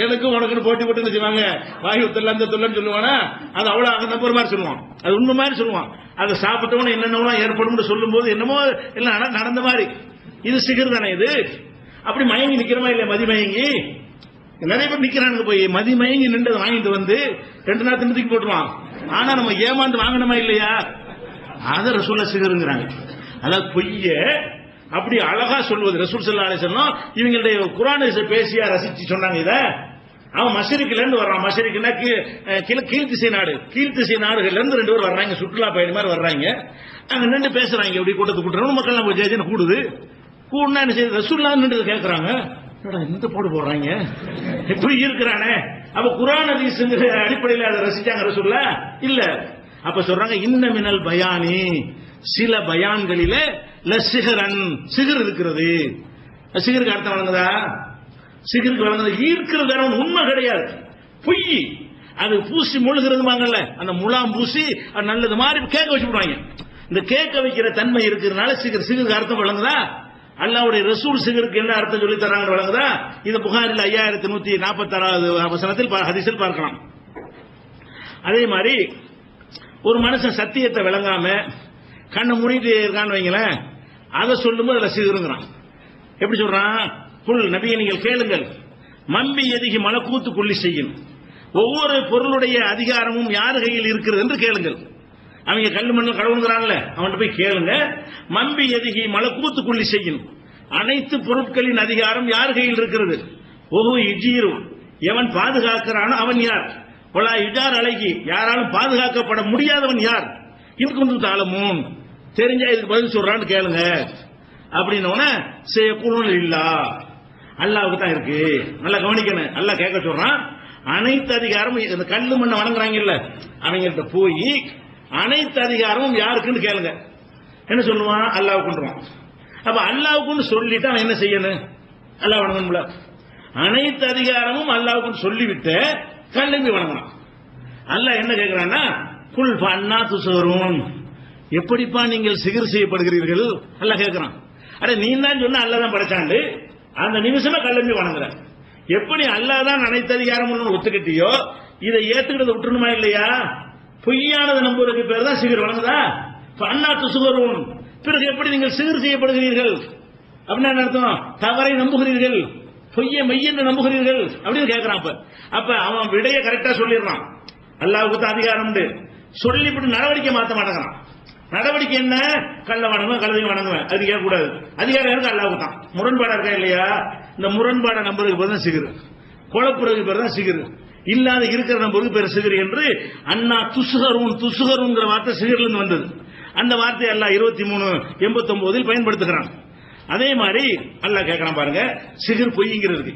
எனக்கும் உனக்குன்னு போட்டி போட்டு செய்வாங்க. வாயு தொல்லை அந்த தொல்லைன்னு சொல்லுவானா, அது அவ்வளவு அங்க நம்புற மாதிரி சொல்லுவான். அது உண்மை மாதிரி சொல்லுவான். அதை சாப்பிட்டவன என்னென்னவோ ஏற்படும் சொல்லும் போது என்னமோ எல்லாம் நடந்த மாதிரி. இது சிகர் தானே இது. அப்படி மயங்கி நிக்கிறமா இல்லையா? மதிமயங்கி நிறைய பேர் நிக்கிறாங்க. போய் மதிமயங்கி நின்று வாங்கிட்டு வந்து 2 நாள் திண்டுக்கு போட்டுருவான். ஆனா நம்ம ஏமாந்து வாங்கணுமா இல்லையா? அத ரசூலுல்லாஹ் சிகருங்கிறாங்க. அதாவது பொய்ய அப்படி அழகா சொல்வது. ரசூல் ஸல்லல்லாஹு அலைஹி வஸல்லம் இவங்களுடைய குர்ஆனை பேசியா ரசிச்சு சொன்னாங்க. இத அவன் மஷரிக்ல இருந்து வர்றான். மஷரிக்னா கீழ்த்திசை நாடு. கீழ்த்திசை நாடுகள்ல இருந்து 2 பேர் வர்றாங்க, சுற்றுலா பயணி மாதிரி வர்றாங்க. அங்க நின்று பேசுறாங்க. எப்படி கூட்டத்தை கூட்டுறோம், மக்கள் நம்ம ஜேஜன் கூடுது. கூடுனா என்ன செய்யுது, ரசூலுல்லாஹ் நின்று கேட்கறாங்க, இந்த போடு போடுறாங்க எப்படி இருக்கிறானே. அப்ப குர்ஆன் ஹதீஸ்ங்கிற அடிப்படையில் அதை ரசிச்சாங்க ரசூலுல்லாஹ் இல்ல. அப்ப சொல்றாங்க, இன்ன மினல் பயானி, சில பயான்களில லசிஹரன், சிகர் இருக்கிறது. சிகருக்கு அர்த்தம் வழங்குதா? சிகருக்கு வழங்குது ஈர்க்கிறது, உண்மை கிடையாது, பொய். அது பூசி முழுகிறதுமாங்கல்ல, அந்த முலாம் பூசி நல்லது மாதிரி கேட்க வச்சு விடுவாங்க. இந்த கேட்க வைக்கிற தன்மை இருக்கிறதுனால சிகருக்கு அர்த்தம் வழங்குதா? அல்லாஹ்வுடைய ரசூல் சிகருக்கு என்ன அர்த்தம் சொல்லி தராங்க வழங்குதா? இது புகாரில் 5146வது வசனத்தில் ஹதீஸில் பார்க்கலாம். அதே மாதிரி ஒரு மனுஷன் சத்தியத்தை விளங்காம கண்ணை மூடிட்டு இருக்கான்னு வைங்களேன், அதை சொல்லும்போது அதுல சிகருங்கிறான். எப்படி சொல்றான்? குல் நபியை நீங்கள் கேளுங்கள், மம்பி எதிகி மலக்கூத்து கொல்லி செய்யும், ஒவ்வொரு பொருளுடைய அதிகாரமும் யார் கையில் இருக்கிறது என்று கேளுங்கள். அவங்க கல்லு மண்ணு கடவுங்கிறான்ல, அவன்கிட்ட போய் கேளுங்க. மம்பி எதிகி மலக்கூத்து கொல்லி செய்யும், அனைத்து பொருட்களின் அதிகாரம் யார் கையில் இருக்கிறது. ஒவ்வொரு இஜீரு, எவன் பாதுகாக்கிறானோ அவன் யார். ஒலா இஜார் அழகி, யாராலும் பாதுகாக்கப்பட முடியாதவன் யார். இதுக்கு வந்து தாளமும் தெரிஞ்சா இதுக்கு பதில் சொல்றான்னு கேளுங்க. அப்படின்னு செய்யக்கூடும் இல்லா, அல்லாவுக்கு தான் இருக்கு. நல்லா கவனிக்கணும். அல்லாஹ் கேட்க சொல்றான், அனைத்து அதிகாரமும் இந்த கல்லு மண்ணை வணங்குறாங்கல்ல அவங்கள்ட்ட போய் அனைத்து அதிகாரமும் யாருக்குன்னு கேளுங்க. என்ன சொல்லுவான்? அல்லாவுக்குன்றான். அப்ப அல்லாவுக்குன்னு சொல்லிட்டு அவன் என்ன செய்யணும்? அல்லாஹ் வணங்கணும்ல. அனைத்து அதிகாரமும் அல்லாவுக்குன்னு சொல்லிவிட்டு கல்லம்பி வணங்கணும். அல்லாஹ் என்ன கேட்கிறான்னா, குல் ஃபன்னா துசரும், எப்படிப்பா நீங்கள் சிகிர் செய்யப்படுகிறீர்கள் அல்லாஹ் கேட்கிறான். அட நீ தான் சொன்ன அல்லாஹ் தான் படைச்சாண்டு அந்த நிமிஷமே கல்லம்பி வணங்குற. எப்படி அல்லாஹ் தான் அனைத்து அதிகாரம் ஒத்துக்கிட்டியோ இதை ஏத்துக்கிறத விட்டுணுமா இல்லையா? பொய்யானது நம்புவதற்கு பேர் தான் சிகிர் வணங்குதா? அண்ணா துசுகரும் பிறகு எப்படி நீங்கள் சிகிர் செய்யப்படுகிறீர்கள் அப்படின்னு அர்த்தம்? தவறை நம்புகிறீர்கள், பொய்ய மெய்யென்று நம்புகிறீர்கள் அப்படின்னு கேட்கிறான். அப்ப அவன் விடைய கரெக்டா சொல்லிடுறான். அல்லாஹ்வுக்கு தான் அதிகாரம் உண்டு சொல்லிவிட்டு நடவடிக்கை மாற்ற மாட்டேங்கிறான். நடவடிக்கை என்ன? கள்ள வணங்குவேன், கழுதையும் வணங்குவேன், அது கேட்கக்கூடாது. அதிகாரம் இருக்கு அல்லாஹ்வுக்கு தான். முரண்பாடா இருக்கா இல்லையா? இந்த முரண்பாடை நம்புறதுக்கு பேர் தான் சிகிர், குழப்புறதுக்கு பேர் தான் சிகிர், இல்லாத இருக்கிற நம்பருக்கு பேர் சிகிர் என்று அண்ணா துசுகருங்கிற வார்த்தை சிகிர்ல இருந்து வந்தது. அந்த வார்த்தையை அல்லாஹ் 23:89 பயன்படுத்துகிறான். அதே மாதிரி அல்லாஹ் கேட்கறான் பாருங்க, சிகிர் பொய்ங்கிறது.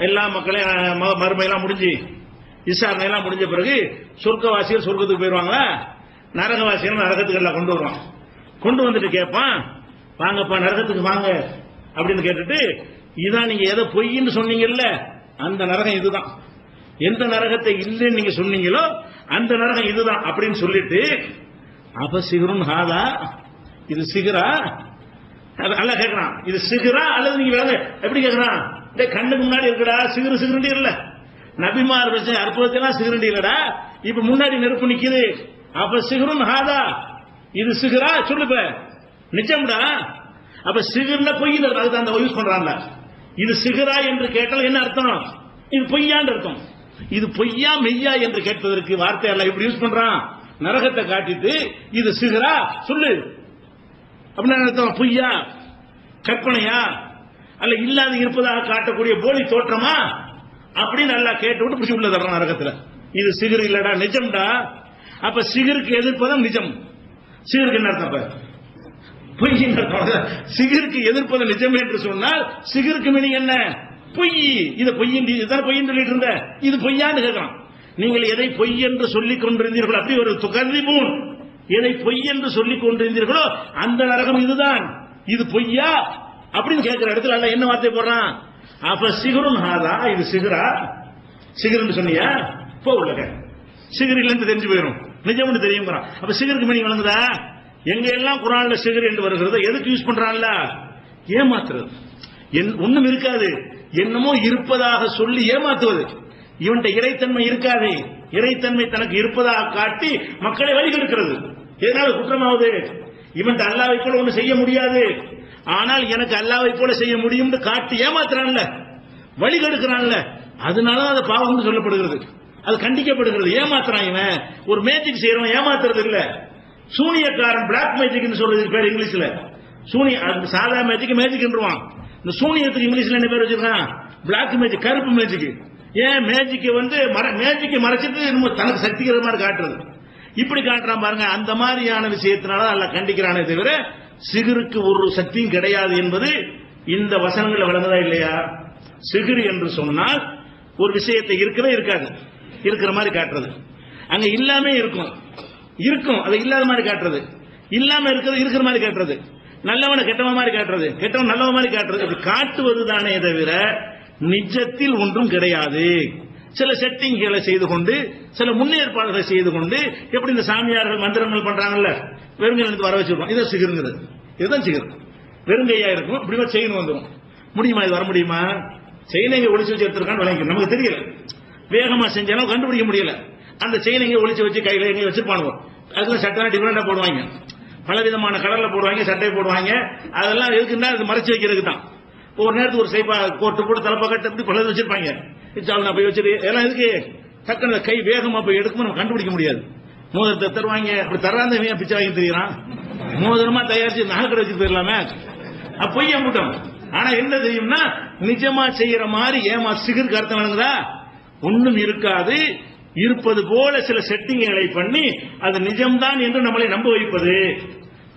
எல்லா மக்களையும் மறுமையெல்லாம் முடிஞ்சு விசாரணை எல்லாம் முடிஞ்ச பிறகு சொர்க்கவாசிகள் சொர்க்கத்துக்கு போயிருவாங்களா, நரகவாசிகள் நரகத்துக்கு எல்லாம் கொண்டு வருவான். கொண்டு வந்துட்டு கேட்பான், வாங்கப்பா நரகத்துக்கு வாங்க அப்படின்னு கேட்டுட்டு, இதான் நீங்க எதை பொய்ன்னு சொன்னீங்கல்ல அந்த நரகம் இதுதான், எந்த நரகத்தை இல்லைன்னு நீங்க சொன்னீங்களோ அந்த நரகம் இதுதான் அப்படின்னு சொல்லிட்டு, அப்ப சிகரும் ஹாதா இது சிகரா அல்லாஹ் கேட்கறான். இது சிகரா அல்லது நீங்க வேற எப்படி கேட்கறான்? கண்ணுக்கு முன்னாடி இருக்குடா சிகரு சிகரண்டி இல்ல, நபிமார் வச்ச அற்புதத்தெல்லாம் சிகரண்டி இல்லடா, இப்ப முன்னாடி நெருப்பு நிக்குது. அப்ப சிகரும் ஹாதா இது சிகரா சொல்லுப்ப நிஜம்டா. அப்ப சிகர்ல பொய் அதுக்கு அந்த யூஸ் பண்றான்ல. இது சிகரா என்று கேட்டால் என்ன அர்த்தம்? இது பொய்யான்னு அர்த்தம். இது பொய்யா மெய்யா என்று கேட்பதற்கு வார்த்தை எல்லாம் இப்படி யூஸ் பண்றான். நரகத்தை காட்டிட்டு இது சிகரா சொல்லு அப்படின்னு அர்த்தம். பொய்யா, கற்பனையா, அல்ல இல்லாத இருப்பதாக காட்டக்கூடிய போலி தோற்றமா அப்படின்னு நல்லா கேட்டு விட்டு பிடிச்சி உள்ள தர்றான் நரகத்துல. இது சிகர் இல்லடா நிஜம்டா. அப்ப சிகருக்கு எதிர்ப்பதும் நிஜம். சிகருக்கு என்ன அர்த்தம்? பொய். சிகருக்கு எதிர்ப்பது நிஜம் என்று சொன்னால் சிகருக்கு மீனிங் என்ன? பொய். இது பொய்யின் பொய்ன்னு சொல்லிட்டு இருந்த இது பொய்யான்னு கேட்கலாம். நீங்கள் எதை பொய் என்று சொல்லிக் கொண்டிருந்தீர்களோ அப்படி ஒரு துகர்ரிபூன், எதை பொய் என்று சொல்லிக் கொண்டிருந்தீர்களோ அந்த நரகம் இதுதான், இது பொய்யா அப்படின்னு கேட்கிற இடத்துல அல்ல என்ன வார்த்தை போடுறான்? அப்ப சிகரும் ஹாதா இது சிகரா, சிகர்னு சொன்னியா போ உள்ள சிகர் இல்லைன்னு தெரிஞ்சு போயிடும், நிஜம்னு தெரியும். அப்ப சிகருக்கு மீனிங் வழங்குதா? எங்க எல்லாம் குர்ஆன்ல சிகர் என்று வருகிறது எதுக்கு யூஸ் பண்றான்ல? ஏமாத்துறது. ஒண்ணும் இருக்காது, என்னமோ இருப்பதாக சொல்லி ஏமாத்துவது. இவன்ட இறைத்தன்மை இருக்காது, இறைத்தன்மை தனக்கு இருப்பதாக காட்டி மக்களை வழிகெடுக்கிறது. எதனால குற்றமாவது? இவன்ட அல்லாஹ்வை போல ஒண்ணு செய்ய முடியாது, ஆனால் எனக்கு அல்லாஹ்வை போல செய்ய முடியும் காட்டி ஏமாத்துறான்ல, வழிகெடுக்கிறான்ல, அதனால அது பாவம்னு சொல்லப்படுகிறது, அது கண்டிக்கப்படுகிறது. ஏமாத்துறான் இவன். ஒரு மேஜிக் செய்யறவன் ஏமாத்துறது இல்ல, சூனியக்காரன் பிளாக் மேஜிக் சொல்றது பேர் இங்கிலீஷ்ல. சூனிய சாதா மேஜிக் மேஜிக் என்றுவான். இந்த சூனியத்துக்கு இங்கிலீஷ்ல என்ன பேர் வச்சிருக்கான்? பிளாக் மேஜிக், கருப்பு மேஜிக். ஏன் மேஜிக் மேஜிக்கை மறைச்சிட்டு தனக்கு சக்திக்கிற மாதிரி காட்டுறது, இப்படி காட்டுறான் பாருங்க. அந்த மாதிரியான விஷயத்தினால அல்ல கண்டிக்கிறானே தவிர சிகருக்கு ஒரு சக்தியும் கிடையாது என்பது இந்த வசனங்களை வழங்குதா இல்லையா? சிகிர் என்று சொன்னால் ஒரு விஷயத்தை இருக்கவே இருக்காது, இருக்கிற மாதிரி காட்டுறது. அங்க இல்லாம இருக்கும், இருக்கும் அதை இல்லாத மாதிரி காட்டுறது, இல்லாம இருக்கிறது இருக்கிற மாதிரி காட்டுறது, நல்லவனை கெட்டவன் மாதிரி காட்டுறது, கெட்டவன் நல்லவன் மாதிரி காட்டுறது. அது காட்டுவது தானே தவிர நிஜத்தில் ஒன்றும் கிடையாது. சில செட்டிங்களை செய்து கொண்டு, சில முன்னேற்பாடுகளை செய்து கொண்டு, எப்படி இந்த சாமியார்கள் மந்திரங்கள் பண்றாங்கல்ல, வெறுங்கையிலிருந்து வர வச்சிருக்கோம், இதை சிகருங்கிறது. இதுதான் சிகர். வெறுங்கையா இருக்கும், இப்படி செயின் வந்துடும். முடியுமா? இது வர முடியுமா? செயினை ஒளிச்சு வச்சு எடுத்திருக்கான்னு விளங்க நமக்கு தெரியல, வேகமா செஞ்சாலும் கண்டுபிடிக்க முடியல. அந்த செயினை ஒளிச்சு வச்சு கையில எங்க வச்சிருப்பானுங்க. அதுக்கு சட்டை டிஃபரெண்டா போடுவாங்க, பலவிதமான கடல்ல போடுவாங்க, சட்டை போடுவாங்க. அதெல்லாம் எதுக்குன்னா அது மறைச்சு வைக்கிறதுக்கு தான். ஒரு நேரத்துக்கு ஒரு சைப்பா கோட்டு போட்டு தலைப்பா கட்டு அப்படி பலது வச்சிருப்பாங்க. போய் வச்சுட்டு எல்லாம் எதுக்கு டக்குனு கை வேகமா போய் எடுக்கும் நம்ம கண்டுபிடிக்க முடியாது. மோதிரத்தை தருவாங்க, அப்படி தராந்த பிச்சை வாங்கி தெரியுறான். மோதிரமா தயாரிச்சு நகைக்கடை வச்சு போயிடலாமே, பொய்யா கூட்டம். ஆனா என்ன தெரியும்னா நிஜமா செய்யற மாதிரி ஏமா சிகருக்கு அர்த்தம் வழங்குதா? ஒண்ணும் இருக்காது, இருப்பது போல சில செட்டிங்களை பண்ணி அது நிஜம்தான் என்று நம்மளை நம்ப வைப்பது,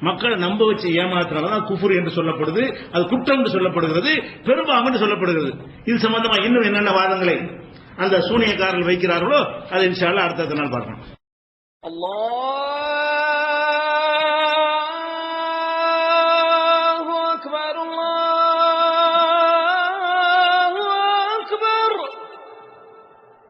மக்களை நம்ப வச்சு ஏமாத்துறதான் குஃபுர் என்று சொல்லப்படுது, அது குற்றம் என்று சொல்லப்படுகிறது, பெரும்பாவம் என்று சொல்லப்படுகிறது. இது சம்பந்தமா இன்னும் என்னென்ன வாதங்களை அந்த சூனியக்காரர்கள் வைக்கிறார்களோ அதை இன்ஷா அல்லாஹ் அடுத்த நாள் பார்க்கலாம். அல்லாஹ்